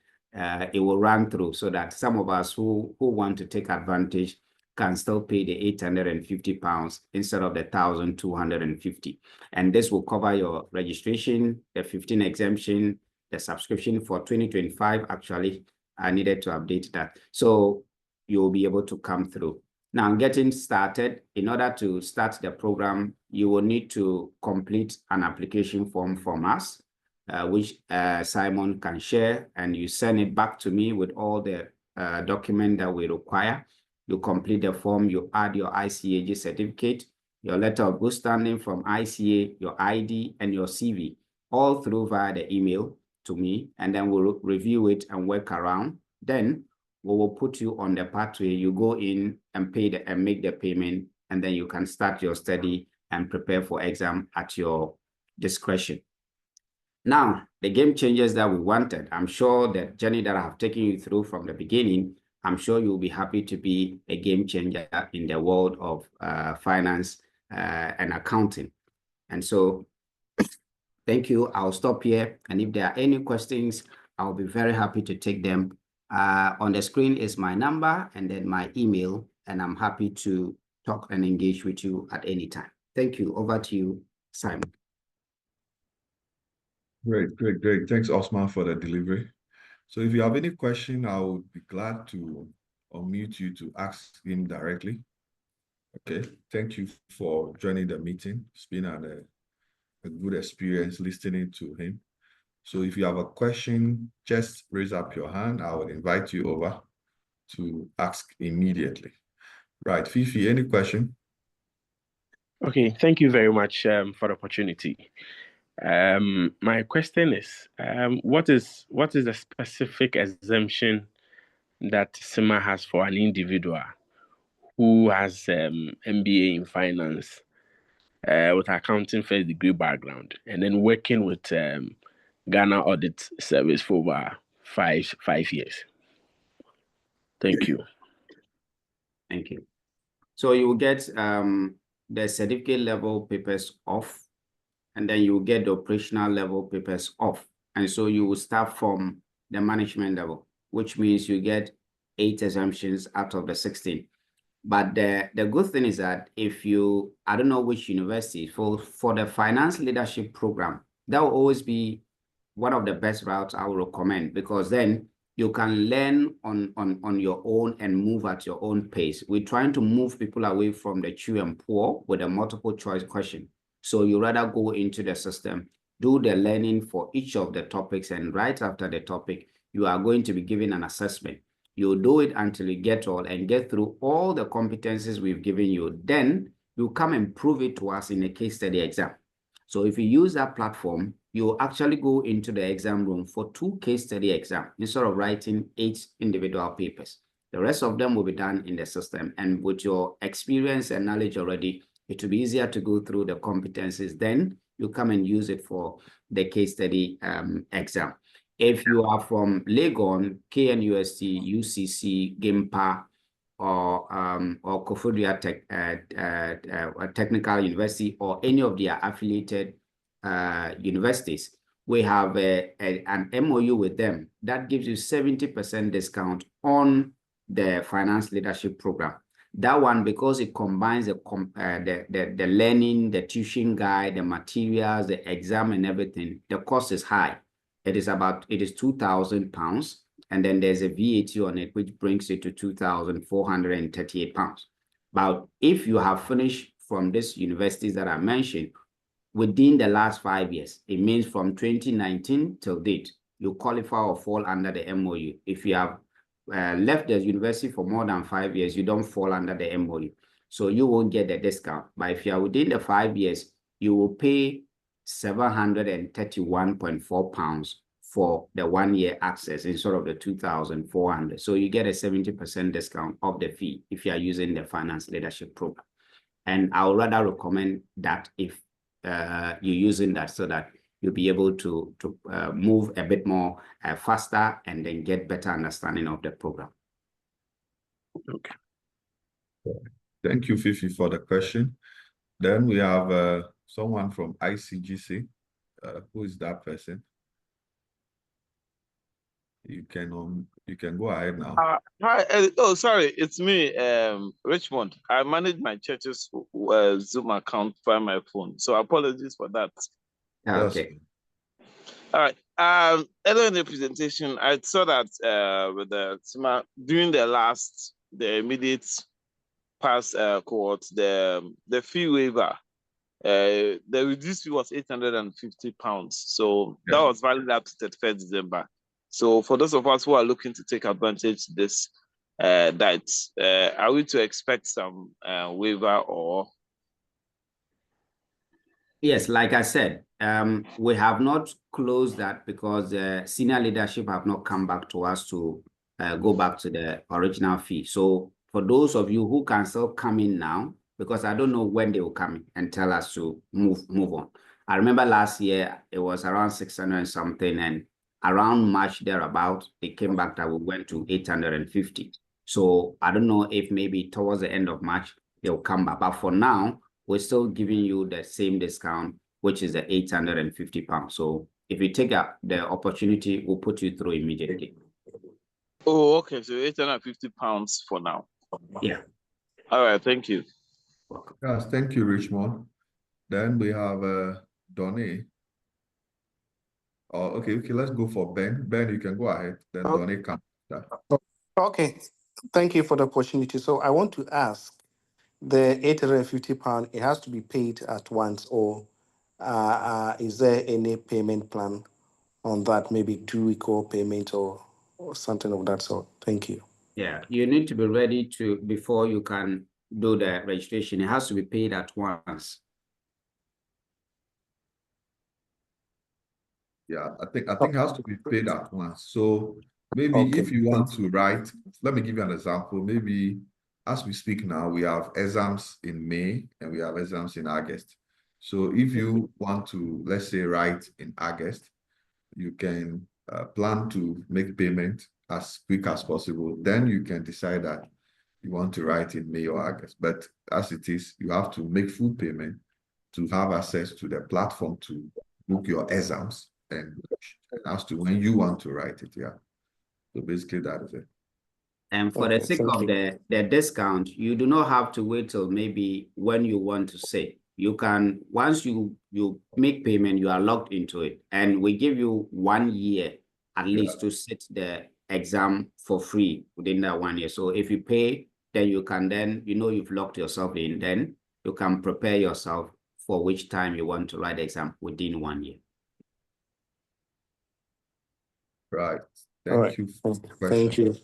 [SPEAKER 2] it will run through so that some of us who want to take advantage can still pay the £850 instead of the 1,250. And this will cover your registration, the 15 exemption, the subscription for 2025. Actually, I needed to update that. So you'll be able to come through. Now, getting started, in order to start the program, you will need to complete an application form from us, which Simon can share, and you send it back to me with all the documents that we require. You complete the form, you add your ICAG certificate, your letter of good standing from ICA, your ID, and your CV, all through via the email to me, and then we'll review it and work around. Then we will put you on the pathway. You go in and pay and make the payment, and then you can start your study and prepare for exam at your discretion. Now, the game changers that we wanted, I'm sure the journey that I have taken you through from the beginning, I'm sure you'll be happy to be a game changer in the world of finance and accounting. And so, thank you. I'll stop here. And if there are any questions, I'll be very happy to take them. On the screen is my number and then my email, and I'm happy to talk and engage with you at any time. Thank you. Over to you, Simon.
[SPEAKER 1] Great. Thanks, Osman, for the delivery. So if you have any question, I would be glad to unmute you to ask him directly. Okay. Thank you for joining the meeting. It's been a good experience listening to him. So if you have a question, just raise up your hand. I will invite you over to ask immediately. Right, Fifi, any question?
[SPEAKER 3] Okay, thank you very much for the opportunity. My question is, what is the specific exemption that CIMA has for an individual who has MBA in finance with accounting first degree background and then working with Ghana Audit Service for over five years? Thank you.
[SPEAKER 2] Thank you. So you will get the certificate level papers off, and then you will get the operational level papers off. And so you will start from the management level, which means you get 8 exemptions out of the 16. But the good thing is that if you, I don't know which university, for the finance leadership program, that will always be one of the best routes I will recommend, because then you can learn on your own and move at your own pace. We're trying to move people away from the chew and pour with a multiple choice question. So you rather go into the system, do the learning for each of the topics, and right after the topic, you are going to be given an assessment. You'll do it until you get all and get through all the competencies we've given you. Then you come and prove it to us in a case study exam. So if you use that platform, you actually go into the exam room for 2 case study exams instead of writing 8 individual papers. The rest of them will be done in the system. And with your experience and knowledge already, it will be easier to go through the competencies. Then you come and use it for the case study exam. If you are from Legon, KNUST, UCC, GIMPA, or Koforidua Technical University, or any of their affiliated universities, we have an MOU with them that gives you 70% discount on the finance leadership program. That one, because it combines the learning, the tuition guide, the materials, the exam, and everything, the cost is high. It is £2,000, and then there's a VAT on it, which brings it to £2,438. But if you have finished from these universities that I mentioned within the last 5 years, it means from 2019 till date, you qualify or fall under the MOU. If you have left the university for more than 5 years, you don't fall under the MOU. So you won't get the discount. But if you are within the 5 years, you will pay £731.4 for the 1 year access instead of the 2,400. So you get a 70% discount of the fee if you are using the finance leadership program. And I would rather recommend that if you're using that, so that you'll be able to move a bit more faster and then get better understanding of the program.
[SPEAKER 3] Okay.
[SPEAKER 1] Thank you, Fifi, for the question. Then we have someone from ICGC. Who is that person? You can go ahead now.
[SPEAKER 4] Hi. Sorry, it's me, Richmond. I manage my church's Zoom account via my phone, so apologies for that.
[SPEAKER 2] Okay.
[SPEAKER 4] All right. Earlier in the presentation, I saw that with the CIMA during the immediate past cohort, the fee waiver, the reduced fee was £850. So that was valid up to 31st December. So for those of us who are looking to take advantage of this, are we to expect some waiver or?
[SPEAKER 2] Yes, like I said, we have not closed that because the senior leadership have not come back to us to go back to the original fee. So for those of you who can still come in now, because I don't know when they will come in and tell us to move on. I remember last year it was around 600 and something, and around March thereabout, they came back that we went to 850. So I don't know if maybe towards the end of March they'll come back, but for now, we're still giving you the same discount, which is the £850. So if you take up the opportunity, we'll put you through immediately.
[SPEAKER 4] Oh, okay. So £850 for now.
[SPEAKER 2] Yeah.
[SPEAKER 4] All right. Thank you.
[SPEAKER 2] Welcome.
[SPEAKER 1] Yes, thank you, Richmond. Then we have Donnie. Oh, okay, let's go for Ben. Ben, you can go ahead. Then Donnie can.
[SPEAKER 5] Okay, thank you for the opportunity. So I want to ask, the £850, it has to be paid at once, or is there any payment plan on that? Maybe 2-week payment or something of that sort. Thank you.
[SPEAKER 2] Yeah, you need to be ready to before you can do the registration. It has to be paid at once.
[SPEAKER 1] Yeah, I think it has to be paid at once. So maybe if you want to write, let me give you an example. Maybe as we speak now, we have exams in May and we have exams in August. So if you want to, let's say, write in August, you can plan to make payment as quick as possible. Then you can decide that you want to write in May or August. But as it is, you have to make full payment to have access to the platform to book your exams and as to when you want to write it. Yeah. So basically that is it.
[SPEAKER 2] And for the sake of the discount, you do not have to wait till maybe when you want to say. You can, once you make payment, you are locked into it. And we give you 1 year at least to sit the exam for free within that 1 year. So if you pay, then you can you've locked yourself in, then you can prepare yourself for which time you want to write the exam within 1 year.
[SPEAKER 1] Right. Thank you for the question.
[SPEAKER 5] Thank you.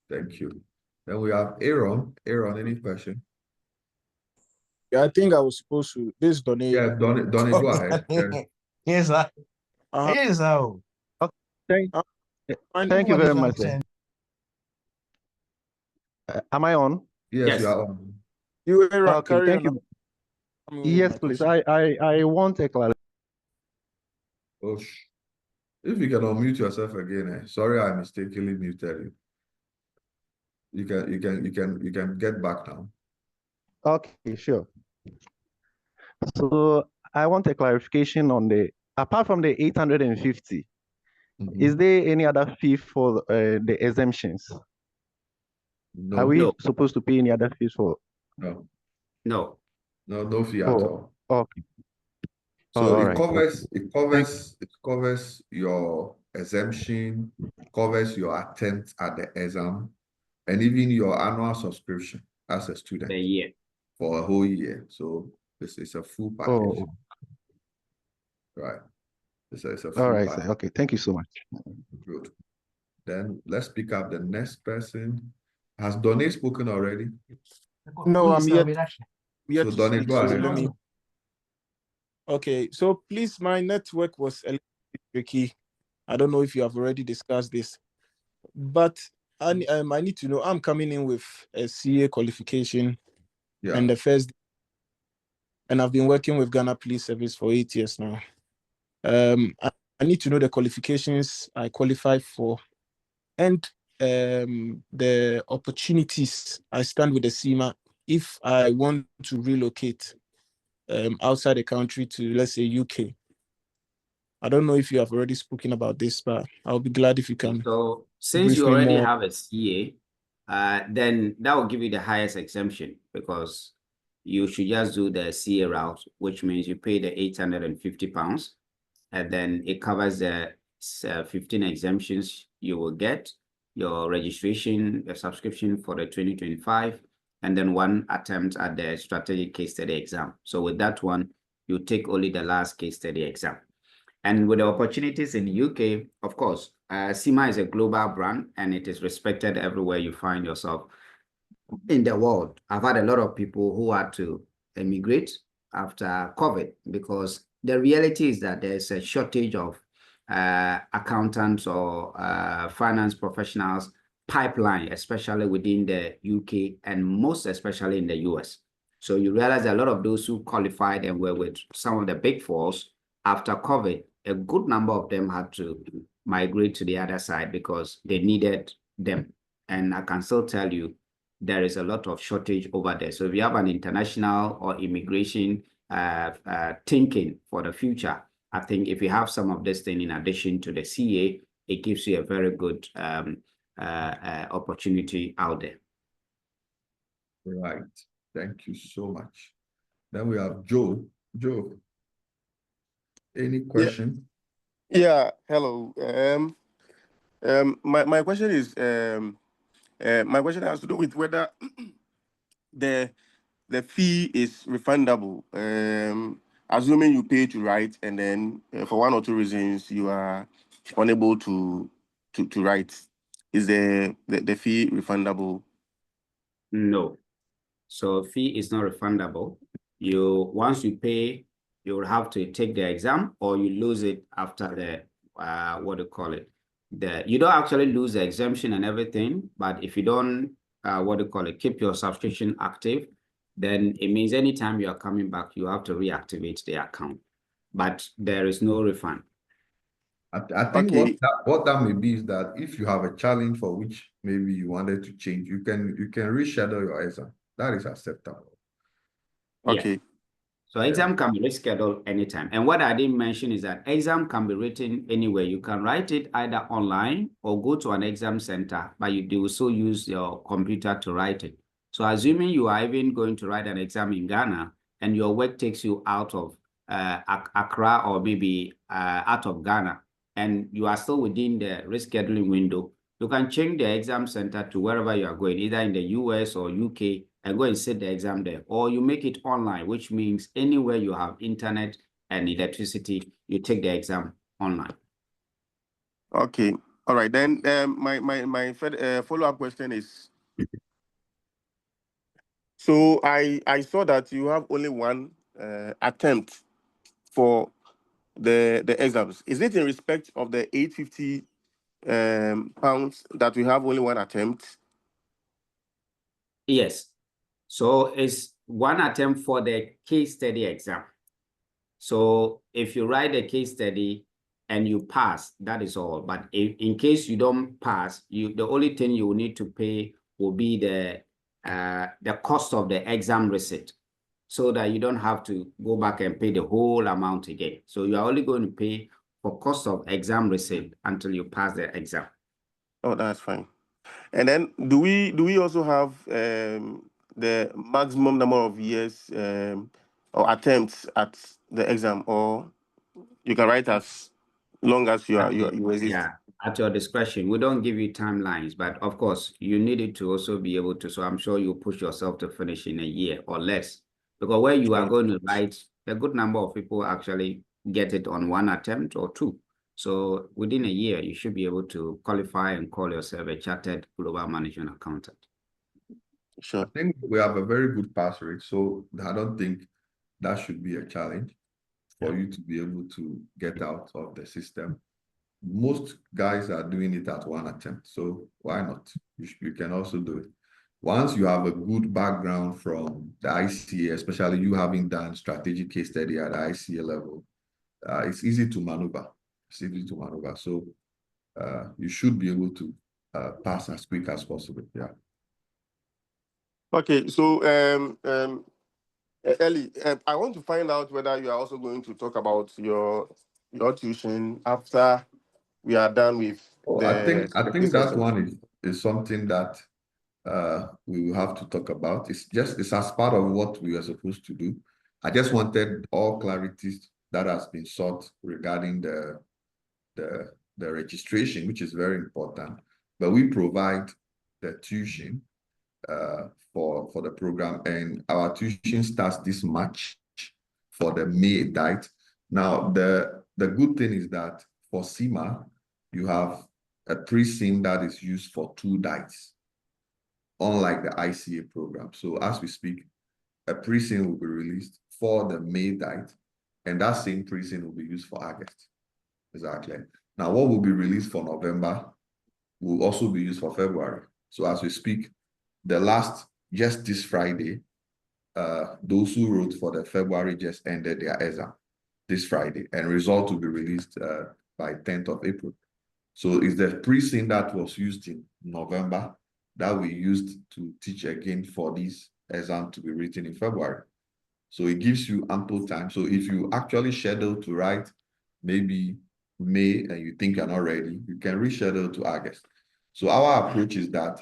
[SPEAKER 1] Thank you. Then we have Aaron. Aaron, any question?
[SPEAKER 6] Yeah, I think I was supposed to. This is Donnie.
[SPEAKER 1] Yeah, Donnie, go ahead. Yeah.
[SPEAKER 7] Yes, sir. Yes, sir.
[SPEAKER 6] Thank you very much.
[SPEAKER 7] Am I on?
[SPEAKER 1] Yes, you are on.
[SPEAKER 6] You were
[SPEAKER 7] okay, thank you. Yes, please. I want a clarification.
[SPEAKER 1] Oh, if you can unmute yourself again, sorry, I mistakenly muted you. You can get back now.
[SPEAKER 7] Okay, sure. So I want a clarification on apart from the 850, is there any other fee for the exemptions?
[SPEAKER 1] No.
[SPEAKER 7] Are we supposed to pay any other fees for?
[SPEAKER 1] No.
[SPEAKER 2] No.
[SPEAKER 1] No fee at all.
[SPEAKER 7] Okay.
[SPEAKER 1] So it covers your exemption, covers your attempt at the exam, and even your annual subscription as a student.
[SPEAKER 2] A year.
[SPEAKER 1] For a whole year. So this is a full package. Right. It's a full
[SPEAKER 7] all right,
[SPEAKER 1] package.
[SPEAKER 7] sir. Okay, thank you so much.
[SPEAKER 1] Good. Then let's pick up the next person. Has Donnie spoken already?
[SPEAKER 6] No, I'm yet.
[SPEAKER 1] So Donnie, go ahead.
[SPEAKER 6] Okay, so please, my network was a little bit tricky. I don't know if you have already discussed this, but I need to know. I'm coming in with a CA qualification, and and I've been working with Ghana Police Service for 8 years now. I need to know the qualifications I qualify for, and the opportunities I stand with the CIMA if I want to relocate. outside the country to, let's say, UK. I don't know if you have already spoken about this, but I'll be glad if you can.
[SPEAKER 2] So since
[SPEAKER 6] brief
[SPEAKER 2] you
[SPEAKER 6] me
[SPEAKER 2] already
[SPEAKER 6] more.
[SPEAKER 2] have a CA, then that will give you the highest exemption because you should just do the CA route, which means you pay the £850, and then it covers the 15 exemptions you will get, your registration, your subscription for the 2025, and then one attempt at the strategic case study exam. So with that one, you take only the last case study exam. And with the opportunities in the UK, of course, CIMA is a global brand and it is respected everywhere you find yourself in the world. I've had a lot of people who had to emigrate after COVID because the reality is that there's a shortage of accountants or finance professionals pipeline, especially within the UK and most especially in the US. So you realize a lot of those who qualified and were with some of the big fours after COVID, a good number of them had to migrate to the other side because they needed them. And I can still tell you, there is a lot of shortage over there. So if you have an international or immigration thinking for the future, I think if you have some of this thing in addition to the CA, it gives you a very good opportunity out there.
[SPEAKER 1] Right. Thank you so much. Then we have Joe. Joe, any question?
[SPEAKER 8] Yeah. Hello. My question is my question has to do with whether the fee is refundable. Assuming you pay to write, and then for one or two reasons you are unable to write, is the fee refundable?
[SPEAKER 2] No. So fee is not refundable. Once you pay, you will have to take the exam or you lose it after the what do you call it? You don't actually lose the exemption and everything, but if you don't keep your subscription active, then it means anytime you are coming back, you have to reactivate the account. But there is no refund.
[SPEAKER 1] I think what that may be is that if you have a challenge for which maybe you wanted to change, you can reschedule your exam. That is acceptable.
[SPEAKER 8] Okay.
[SPEAKER 2] Yeah. So exam can be rescheduled anytime. And what I didn't mention is that exam can be written anywhere. You can write it either online or go to an exam center, but you also use your computer to write it. So assuming you are even going to write an exam in Ghana and your work takes you out of Accra or maybe out of Ghana, and you are still within the rescheduling window, you can change the exam center to wherever you are going, either in the US or UK, and go and sit the exam there. Or you make it online, which means anywhere you have internet and electricity, you take the exam online.
[SPEAKER 8] Okay. All right. Then my follow-up question is, so I saw that you have only one attempt for the exams. Is it in respect of the £850 that we have only one attempt?
[SPEAKER 2] Yes. So it's one attempt for the case study exam. So if you write a case study and you pass, that is all. But in case you don't pass, the only thing you will need to pay will be the cost of the exam receipt, so that you don't have to go back and pay the whole amount again. So you are only going to pay for cost of exam receipt until you pass the exam.
[SPEAKER 8] Oh, that's fine. And then do we also have the maximum number of years or attempts at the exam, or you can write as long as you exist?
[SPEAKER 2] Yeah, at your discretion. We don't give you timelines, but of course you need it to also be able to. So I'm sure you push yourself to finish in a year or less, because where you are going to write, a good number of people actually get it on one attempt or two. So within a year, you should be able to qualify and call yourself a chartered global management accountant.
[SPEAKER 8] Sure.
[SPEAKER 1] I think we have a very good pass rate, so I don't think that should be a challenge for you to be able to get out of the system. Most guys are doing it at one attempt, so why not? You can also do it. Once you have a good background from the ICA, especially you having done strategic case study at the ICA level, it's easy to maneuver. It's easy to maneuver. So you should be able to pass as quick as possible. Yeah.
[SPEAKER 8] Okay. So Ellie, I want to find out whether you are also going to talk about your tuition after we are done with
[SPEAKER 1] Oh, I
[SPEAKER 8] the
[SPEAKER 1] think that
[SPEAKER 8] session.
[SPEAKER 1] one is something that we will have to talk about. It's as part of what we are supposed to do. I just wanted all clarities that has been sought regarding the registration, which is very important. But we provide the tuition for the program, and our tuition starts this March for the May diet. Now, the good thing is that for CIMA, you have a pre-sim that is used for 2 diets, unlike the ICA program. So as we speak, a pre-sim will be released for the May diet, and that same pre-sim will be used for August. Exactly. Now, what will be released for November will also be used for February. So as we speak, just this Friday, those who wrote for the February just ended their exam this Friday, and result will be released by 10th of April. So it's the pre-sim that was used in November that we used to teach again for this exam to be written in February. So it gives you ample time. So if you actually schedule to write maybe May and you think you're not ready, you can reschedule to August. So our approach is that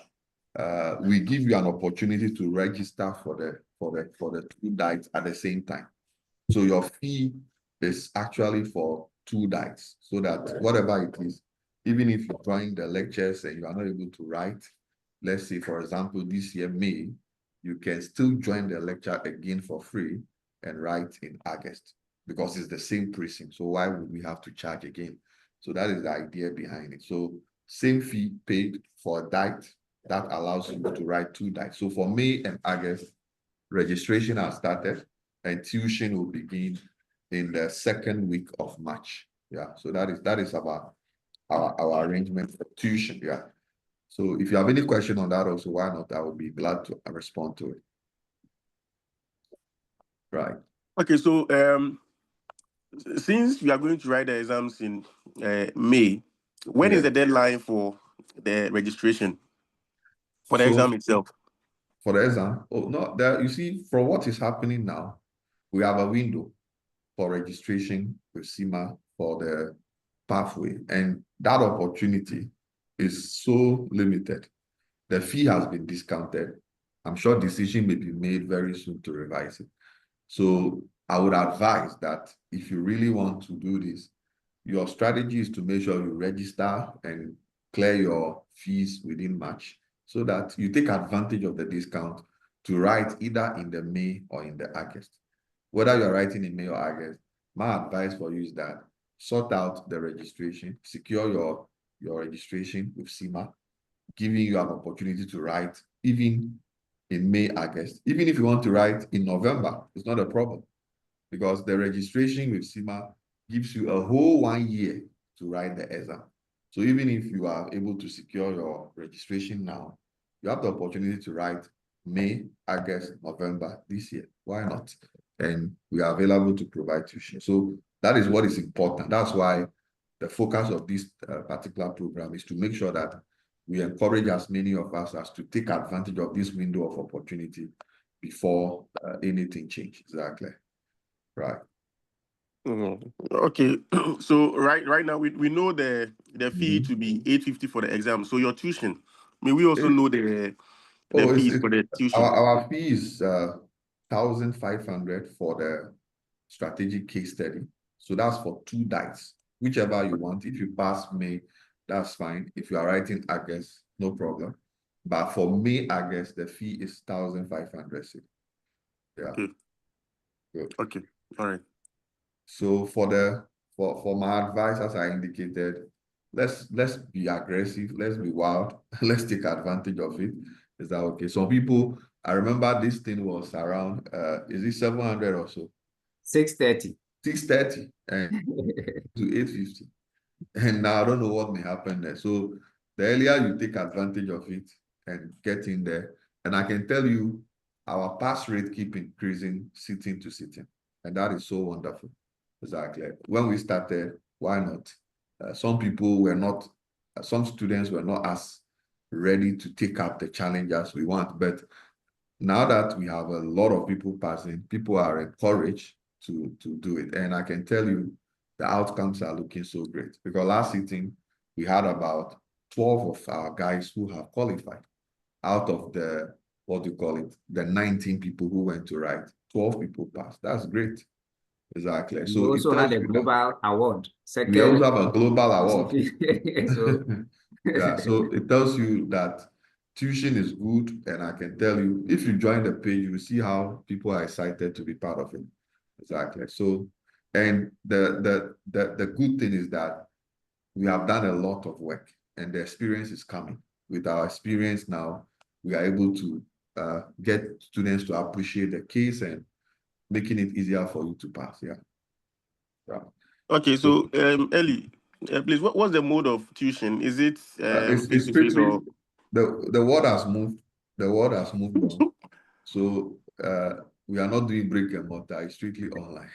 [SPEAKER 1] we give you an opportunity to register for the 2 diets at the same time. So your fee is actually for 2 diets, so that whatever it is, even if you join the lectures and you are not able to write, let's say, for example, this year, May, you can still join the lecture again for free and write in August because it's the same precinct. So why would we have to charge again? So that is the idea behind it. So same fee paid for a diet that allows you to write 2 diets. So for May and August, registration has started and tuition will begin in the 2nd week of March. Yeah, so that is our arrangement for tuition. Yeah. So if you have any question on that also, why not? I will be glad to respond to it. Right.
[SPEAKER 8] Okay, so since we are going to write the exams in May, when is the deadline for the registration for the exam itself?
[SPEAKER 1] For the exam, oh no, there you see, for what is happening now, we have a window for registration with CIMA for the pathway, and that opportunity is so limited. The fee has been discounted. I'm sure decision may be made very soon to revise it. So I would advise that if you really want to do this, your strategy is to make sure you register and clear your fees within March so that you take advantage of the discount to write either in the May or in the August. Whether you're writing in May or August, my advice for you is that sort out the registration, secure your registration with CIMA, giving you an opportunity to write even in May, August. Even if you want to write in November, it's not a problem because the registration with CIMA gives you a whole 1 year to write the exam. So even if you are able to secure your registration now, you have the opportunity to write May, August, November this year. Why not? And we are available to provide tuition. So that is what is important. That's why the focus of this particular program is to make sure that we encourage as many of us as to take advantage of this window of opportunity before anything changes. Exactly. Right.
[SPEAKER 8] Okay, so right now we know the fee to be 850 for the exam. So your tuition, may we also know the fees for the tuition?
[SPEAKER 1] Our fee is 1,500 for the strategic case study. So that's for 2 diets, whichever you want. If you pass May, that's fine. If you are writing August, no problem. But for May, August, the fee is 1,500. Yeah.
[SPEAKER 8] Okay.
[SPEAKER 1] Good.
[SPEAKER 8] Okay. All right.
[SPEAKER 1] So for my advice, as I indicated, let's be aggressive, let's be wild, let's take advantage of it. Is that okay? Some people, I remember this thing was around is it 700 or so?
[SPEAKER 2] 630.
[SPEAKER 1] 630 and to 850. And now I don't know what may happen there. So the earlier you take advantage of it and get in there, and I can tell you our pass rate keep increasing sitting to sitting. And that is so wonderful. Exactly. When we started, why not? Some people were not, some students were not as ready to take up the challenge as we want, but now that we have a lot of people passing, people are encouraged to do it. And I can tell you the outcomes are looking so great, because last sitting, we had about 12 of our guys who have qualified out of the, what do you call it, the 19 people who went to write. 12 people passed. That's great. Exactly.
[SPEAKER 2] We
[SPEAKER 1] So
[SPEAKER 2] also had a global award. Second,
[SPEAKER 1] we also have a global award.
[SPEAKER 2] so
[SPEAKER 1] yeah, so it tells you that tuition is good, and I can tell you, if you join the page, you will see how people are excited to be part of it. Exactly. So, and the good thing is that we have done a lot of work, and the experience is coming. With our experience now, we are able to get students to appreciate the case and making it easier for you to pass. Yeah. Yeah.
[SPEAKER 8] Okay, so Ellie, please, what's the mode of tuition? Is it
[SPEAKER 1] It's
[SPEAKER 8] face-to-face
[SPEAKER 1] strictly
[SPEAKER 8] or
[SPEAKER 1] the world has moved. The world has moved on. So we are not doing brick and mortar. It's strictly online.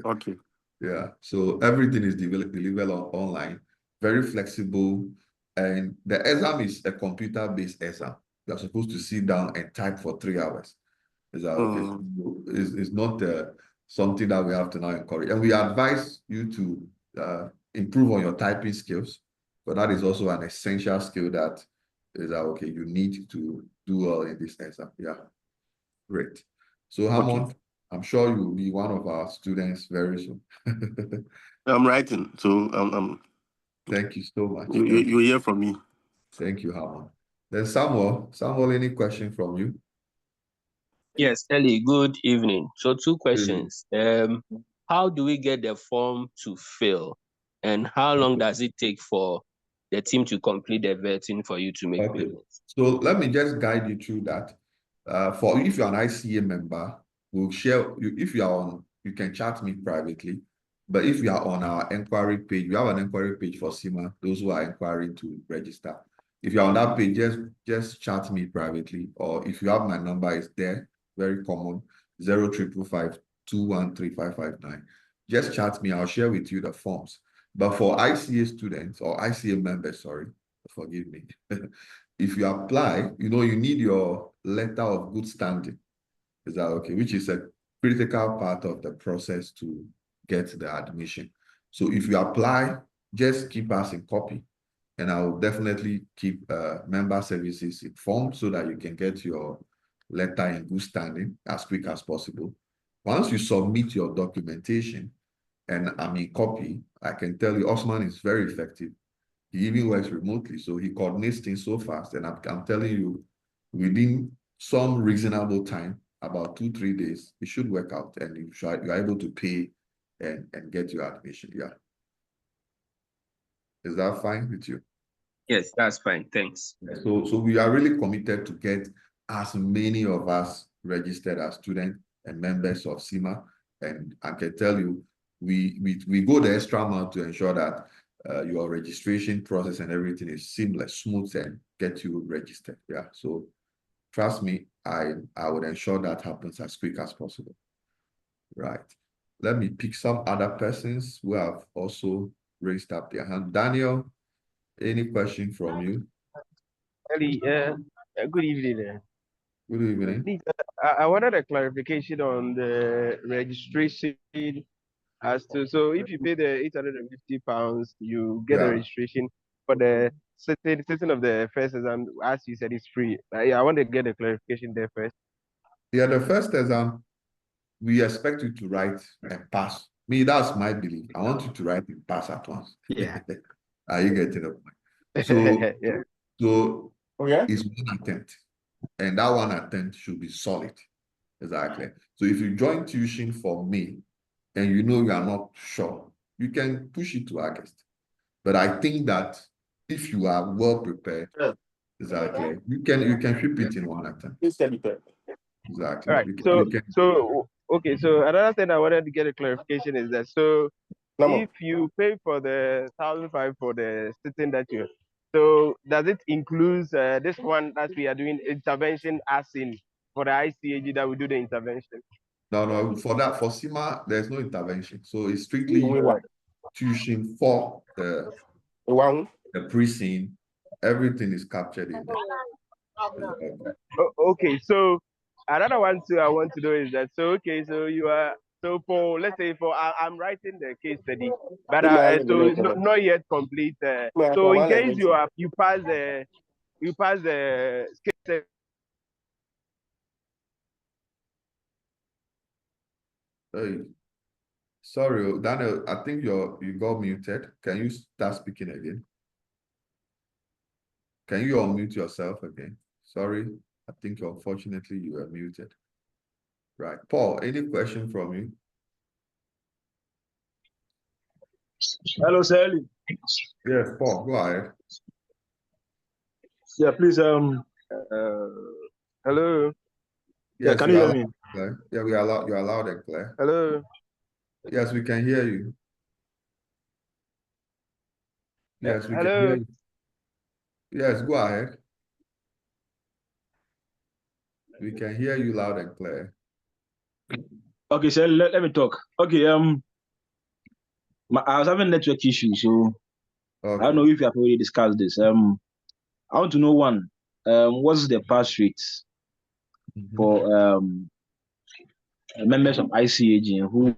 [SPEAKER 8] okay?
[SPEAKER 1] Yeah. So everything is delivered online, very flexible, and the exam is a computer-based exam. You are supposed to sit down and type for 3 hours. Is that okay? It's not something that we have to now encourage. And we advise you to improve on your typing skills, but that is also an essential skill that is that okay, you need to do well in this exam. Yeah, great. So Hammond, I'm sure you will be one of our students very soon.
[SPEAKER 8] I'm writing, so
[SPEAKER 1] Thank you so much.
[SPEAKER 8] you hear from me.
[SPEAKER 1] Thank you, Hammond. Then Samuel, any question from you?
[SPEAKER 9] Yes, Ellie, good evening. So 2 questions. How do we get the form to fill? And how long does it take for the team to complete the vetting for you to make payments?
[SPEAKER 1] So let me just guide you through that. For if you're an ICA member, we'll share you. If you are on, you can chat me privately. But if you are on our inquiry page, we have an inquiry page for CIMA, those who are inquiring to register. If you're on that page, just chat me privately. Or if you have my number, it's there, very common, 0555-213-559. Just chat me, I'll share with you the forms. But for ICA students or ICA members, sorry, forgive me. If you apply, you need your letter of good standing. Is that okay? Which is a critical part of the process to get the admission. So if you apply, just keep us in copy, and I will definitely keep member services informed so that you can get your letter in good standing as quick as possible. Once you submit your documentation and I'm in copy, I can tell you Osman is very effective. He even works remotely, so he coordinates things so fast. And I'm telling you, within some reasonable time, about 2-3 days, it should work out, and you're able to pay and get your admission. Yeah. Is that fine with you?
[SPEAKER 9] Yes, that's fine. Thanks.
[SPEAKER 1] So we are really committed to get as many of us registered as students and members of CIMA. And I can tell you, we go the extra mile to ensure that your registration process and everything is seamless, smooth, and get you registered. Yeah. So trust me, I would ensure that happens as quick as possible. Right. Let me pick some other persons who have also raised up their hand. Daniel, any question from you?
[SPEAKER 10] Ellie, good evening.
[SPEAKER 1] Good evening.
[SPEAKER 10] Please, I wanted a clarification on the registration as to, so if you pay the £850, you get the registration for the sitting of the first exam, as you said, it's free. I want to get a clarification there first.
[SPEAKER 1] Yeah, the first exam, we expect you to write and pass. Me, that's my belief. I want you to write and pass at once.
[SPEAKER 2] Yeah.
[SPEAKER 1] Are you getting the point? So,
[SPEAKER 10] yeah.
[SPEAKER 1] So it's one attempt, and that one attempt should be solid. Exactly. So if you join tuition for me and you are not sure, you can push it to August. But I think that if you are well prepared, exactly, you can flip it in one attempt. Exactly.
[SPEAKER 10] All right. Okay. So another thing I wanted to get a clarification is that if you pay for the 1,500 for the sitting that you, so does it include this one that we are doing intervention as in for the ICAG that we do the intervention?
[SPEAKER 1] No, for CIMA, there's no intervention. So it's strictly tuition for the pre-scene. Everything is captured in there.
[SPEAKER 10] Okay, so another one too I want to know is that so you are so for let's say I'm writing the case study, but not yet complete. So in case you pass the case study.
[SPEAKER 1] Hey, sorry, Daniel, I think you got muted. Can you start speaking again? Can you unmute yourself again? Sorry, I think unfortunately you are muted. Right. Paul, any question from you?
[SPEAKER 11] Hello, sir.
[SPEAKER 1] Yes, Paul, go ahead.
[SPEAKER 11] Yeah, please.
[SPEAKER 10] Hello.
[SPEAKER 11] Yeah,
[SPEAKER 1] Yes,
[SPEAKER 11] can you hear me?
[SPEAKER 1] Yeah, we are loud. You are loud and clear.
[SPEAKER 10] Hello.
[SPEAKER 1] Yes, we can hear you. Yes, we can
[SPEAKER 10] Hello.
[SPEAKER 1] hear you. Yes, go ahead. We can hear you loud and clear.
[SPEAKER 11] Okay, sir. Let me talk. Okay. I was having network issues, so I don't know if you have already discussed this. I want to know one. What's the pass rate for members of ICAG who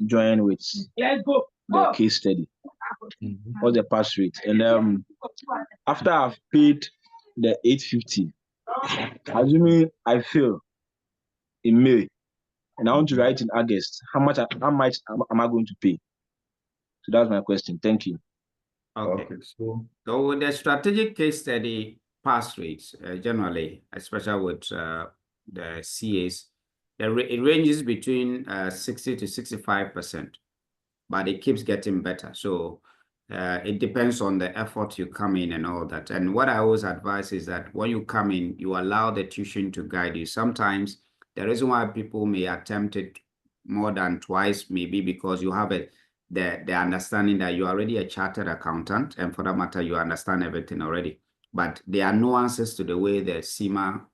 [SPEAKER 11] join with the case study? What's the pass rate? And after I've paid the 850, assuming I fail in May, and I want to write in August, how much am I going to pay? So that's my question. Thank you.
[SPEAKER 2] Okay. So with the strategic case study pass rates, generally, especially with the CAs, it ranges between 60 to 65%, but it keeps getting better. So it depends on the effort you come in and all that. And what I always advise is that when you come in, you allow the tuition to guide you. Sometimes the reason why people may attempt it more than twice may be because you have the understanding that you're already a chartered accountant, and for that matter, you understand everything already. But there are nuances to the way the CIMA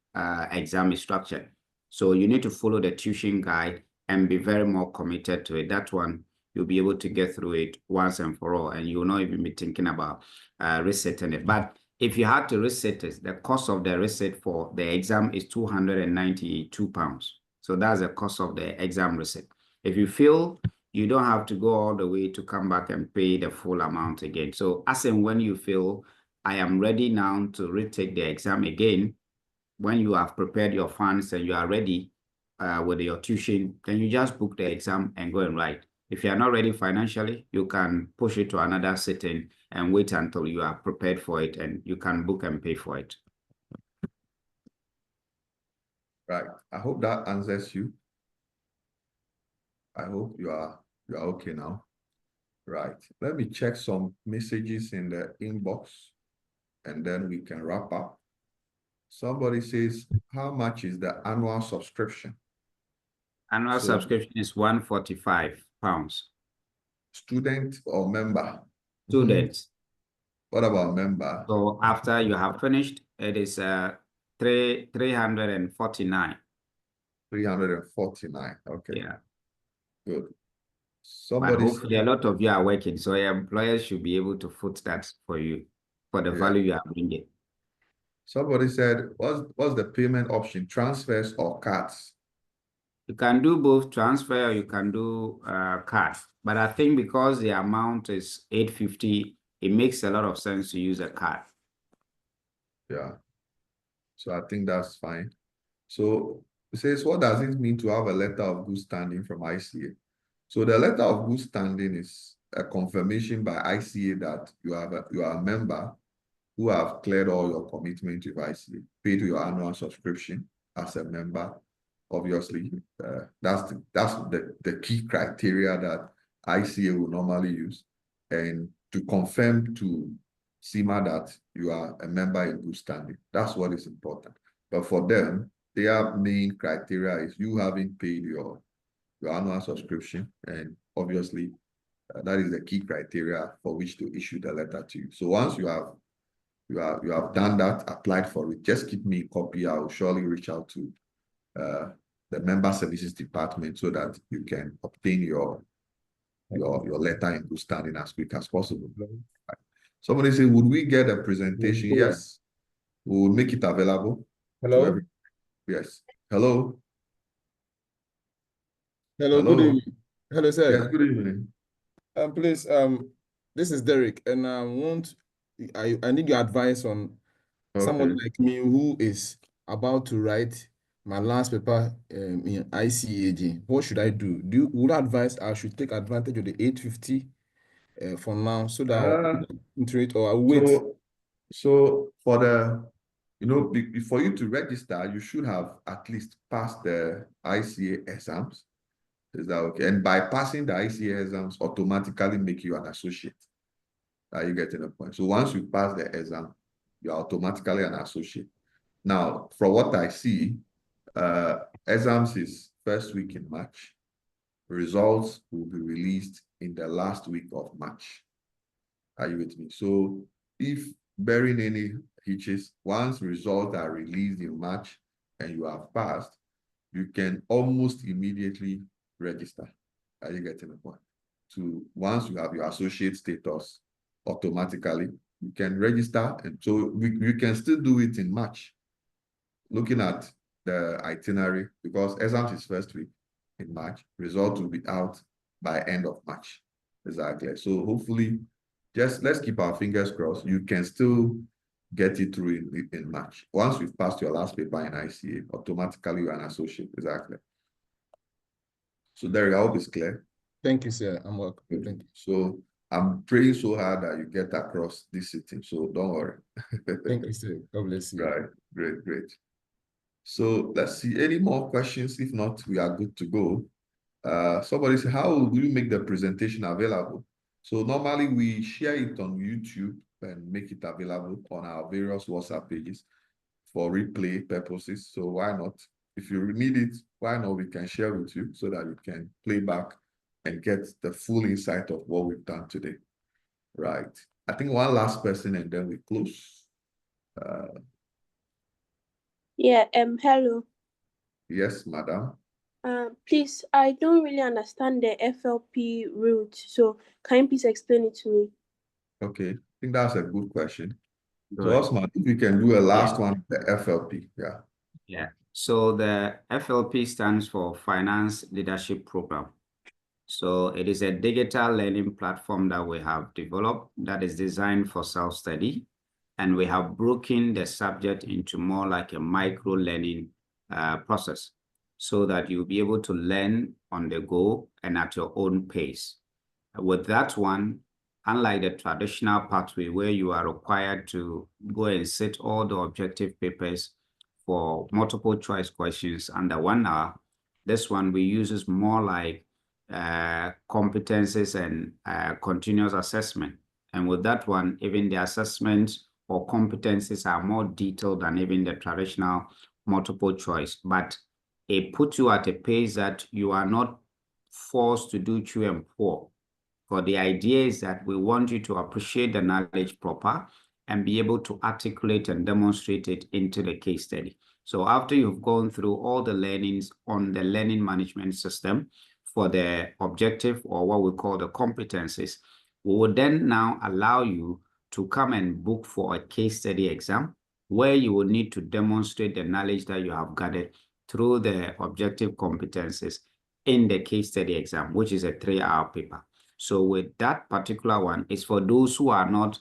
[SPEAKER 2] exam is structured. So you need to follow the tuition guide and be very more committed to it. That one, you'll be able to get through it once and for all, and you'll not even be thinking about resetting it. But if you had to reset it, the cost of the reset for the exam is £292. So that's the cost of the exam reset. If you feel you don't have to go all the way to come back and pay the full amount again. So as and when you feel I am ready now to retake the exam again, when you have prepared your funds and you are ready with your tuition, then you just book the exam and go and write. If you are not ready financially, you can push it to another sitting and wait until you are prepared for it, and you can book and pay for it.
[SPEAKER 1] Right. I hope that answers you. I hope you are okay now. Right. Let me check some messages in the inbox, and then we can wrap up. Somebody says, how much is the annual subscription?
[SPEAKER 2] Annual subscription is £145.
[SPEAKER 1] Student or member?
[SPEAKER 2] Students.
[SPEAKER 1] What about member?
[SPEAKER 2] So after you have finished, it is 349.
[SPEAKER 1] 349. Okay.
[SPEAKER 2] Yeah.
[SPEAKER 1] Good.
[SPEAKER 2] But hopefully a lot of you are working, so your employers should be able to foot that for you for the value you are bringing.
[SPEAKER 1] Somebody said, what's the payment option? Transfers or cards?
[SPEAKER 2] You can do both transfer or you can do cards. But I think because the amount is 850, it makes a lot of sense to use a card.
[SPEAKER 1] Yeah. So I think that's fine. So it says, what does it mean to have a letter of good standing from ICA? So the letter of good standing is a confirmation by ICA that you are a member who have cleared all your commitment with ICA, paid your annual subscription as a member. Obviously, that's the key criteria that ICA will normally use, and to confirm to CIMA that you are a member in good standing. That's what is important. But for them, their main criteria is you having paid your annual subscription, and obviously that is the key criteria for which to issue the letter to you. So once you have done that, applied for it, just keep me a copy. I will surely reach out to the member services department so that you can obtain your letter in good standing as quick as possible. Right. Somebody said, would we get a presentation? Yes. We will make it available to
[SPEAKER 6] Hello?
[SPEAKER 1] every. Yes. Hello.
[SPEAKER 6] Hello, good
[SPEAKER 1] Hello.
[SPEAKER 6] evening. Hello, sir.
[SPEAKER 1] Yes, good evening.
[SPEAKER 6] Please, this is Derek, and I need your advice on someone
[SPEAKER 1] Okay.
[SPEAKER 6] like me who is about to write my last paper in ICAG. What should I do? Would you advise I should take advantage of the 850 for now so that I'll enter it, or I'll wait?
[SPEAKER 1] So for the, for you to register, you should have at least passed the ICA exams. Is that okay? And by passing the ICA exams, automatically make you an associate. Are you getting the point? So once you pass the exam, you're automatically an associate. Now, from what I see, exams is first week in March. Results will be released in the last week of March. Are you with me? So if bearing any hitches, once results are released in March and you have passed, you can almost immediately register. Are you getting the point? So once you have your associate status, automatically you can register, and so we can still do it in March. Looking at the itinerary, because exams is first week in March, results will be out by end of March. Exactly. So hopefully, just let's keep our fingers crossed. You can still get it through in March. Once you've passed your last paper in ICA, automatically you're an associate. Exactly. So Derek, I hope it's clear.
[SPEAKER 6] Thank you, sir. I'm welcome. Thank you.
[SPEAKER 1] So I'm praying so hard that you get across this sitting. So don't worry.
[SPEAKER 6] Thank you, sir. God bless you.
[SPEAKER 1] Right. Great, great. So let's see, any more questions? If not, we are good to go. Somebody said, how will you make the presentation available? So normally we share it on YouTube and make it available on our various WhatsApp pages for replay purposes. So why not? If you need it, why not? We can share with you so that you can play back and get the full insight of what we've done today. Right. I think one last person and then we close.
[SPEAKER 12] Hello.
[SPEAKER 1] Yes, madam.
[SPEAKER 12] Please, I don't really understand the FLP route, so can you please explain it to me?
[SPEAKER 1] Okay, I think that's a good question. So
[SPEAKER 2] Good.
[SPEAKER 1] Osman, if you can do a last one, the FLP, yeah.
[SPEAKER 2] Yeah. So the FLP stands for Finance Leadership Program. So it is a digital learning platform that we have developed that is designed for self-study. And we have broken the subject into more like a micro learning process so that you'll be able to learn on the go and at your own pace. With that one, unlike the traditional pathway where you are required to go and sit all the objective papers for multiple choice questions under 1 hour, this one we uses more like competencies and continuous assessment. And with that one, even the assessments or competencies are more detailed than even the traditional multiple choice, but it puts you at a pace that you are not forced to do chew and pour. For the idea is that we want you to appreciate the knowledge proper and be able to articulate and demonstrate it into the case study. So after you've gone through all the learnings on the learning management system for the objective or what we call the competencies, we will then now allow you to come and book for a case study exam where you will need to demonstrate the knowledge that you have gathered through the objective competencies in the case study exam, which is a 3-hour paper. So with that particular one, it's for those who are not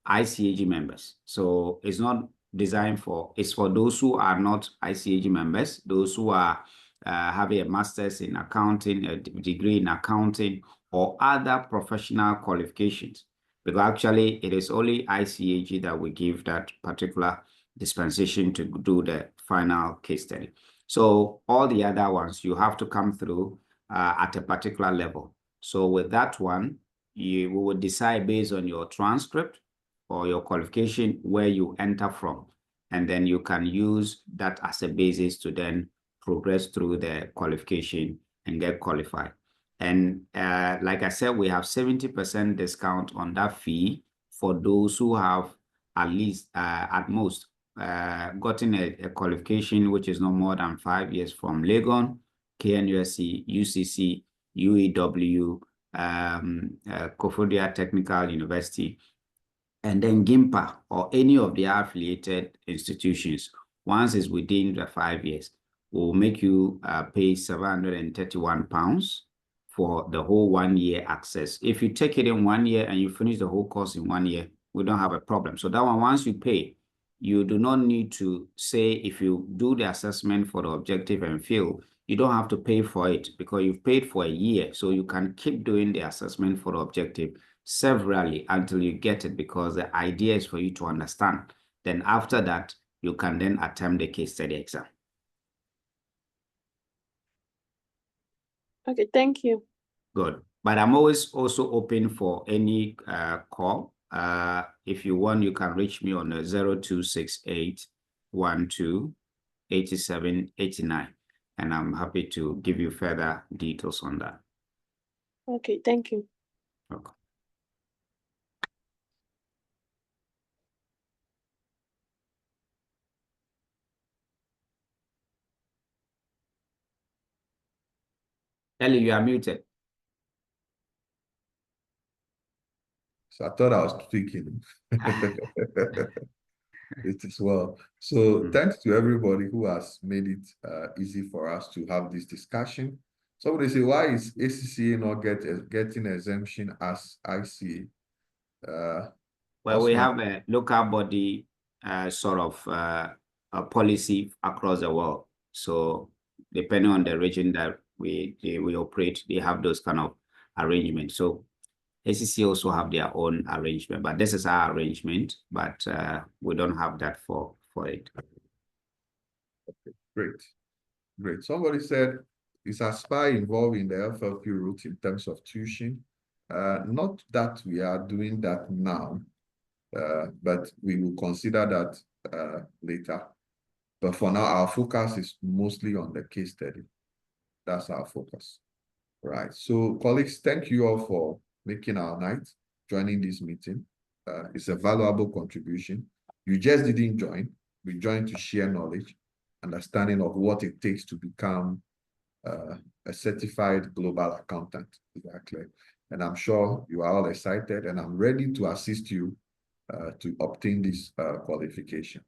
[SPEAKER 2] ICAG members. So it's not designed for, it's for those who are not ICAG members, those who are having a master's in accounting, a degree in accounting, or other professional qualifications. Because actually it is only ICAG that we give that particular dispensation to do the final case study. So all the other ones, you have to come through at a particular level. So with that one, we will decide based on your transcript or your qualification where you enter from. And then you can use that as a basis to then progress through the qualification and get qualified. And like I said, we have 70% discount on that fee for those who have at least, at most, gotten a qualification which is no more than 5 years from Legon, KNUSC, UCC, UEW, Kofodia Technical University, and then GIMPA or any of the affiliated institutions, once it's within the 5 years, will make you pay £731 for the whole 1 year access. If you take it in 1 year and you finish the whole course in 1 year, we don't have a problem. So that one, once you pay, you do not need to say, if you do the assessment for the objective and fail, you don't have to pay for it because you've paid for a year. So you can keep doing the assessment for the objective severally until you get it, because the idea is for you to understand. Then after that, you can then attempt the case study exam.
[SPEAKER 12] Okay, thank you. Good.
[SPEAKER 2] But I'm always also open for any call. If you want, you can reach me on the 0268 12 87 89, and I'm happy to give you further details on that.
[SPEAKER 12] Okay, thank you.
[SPEAKER 2] Okay. Ellie, you are muted.
[SPEAKER 1] So I thought I was speaking. It is well. So thanks to everybody who has made it easy for us to have this discussion. Somebody say, why is ACCA not getting exemption as ICA?
[SPEAKER 2] Well, we have a local body sort of a policy across the world. So depending on the region that we operate, they have those kind of arrangements. So ACC also have their own arrangement, but this is our arrangement, but we don't have that for it.
[SPEAKER 1] Okay, great. Somebody said, is Aspire involved in the FLP route in terms of tuition? Not that we are doing that now, but we will consider that later. But for now, our focus is mostly on the case study. That's our focus. Right. So, colleagues, thank you all for making our night, joining this meeting. It's a valuable contribution. You just didn't join. We joined to share knowledge, understanding of what it takes to become a certified global accountant. Exactly. And I'm sure you are all excited, and I'm ready to assist you to obtain this qualification.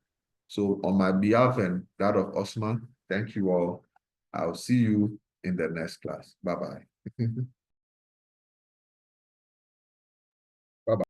[SPEAKER 1] So on my behalf and that of Osman, thank you all. I'll see you in the next class. Bye-bye.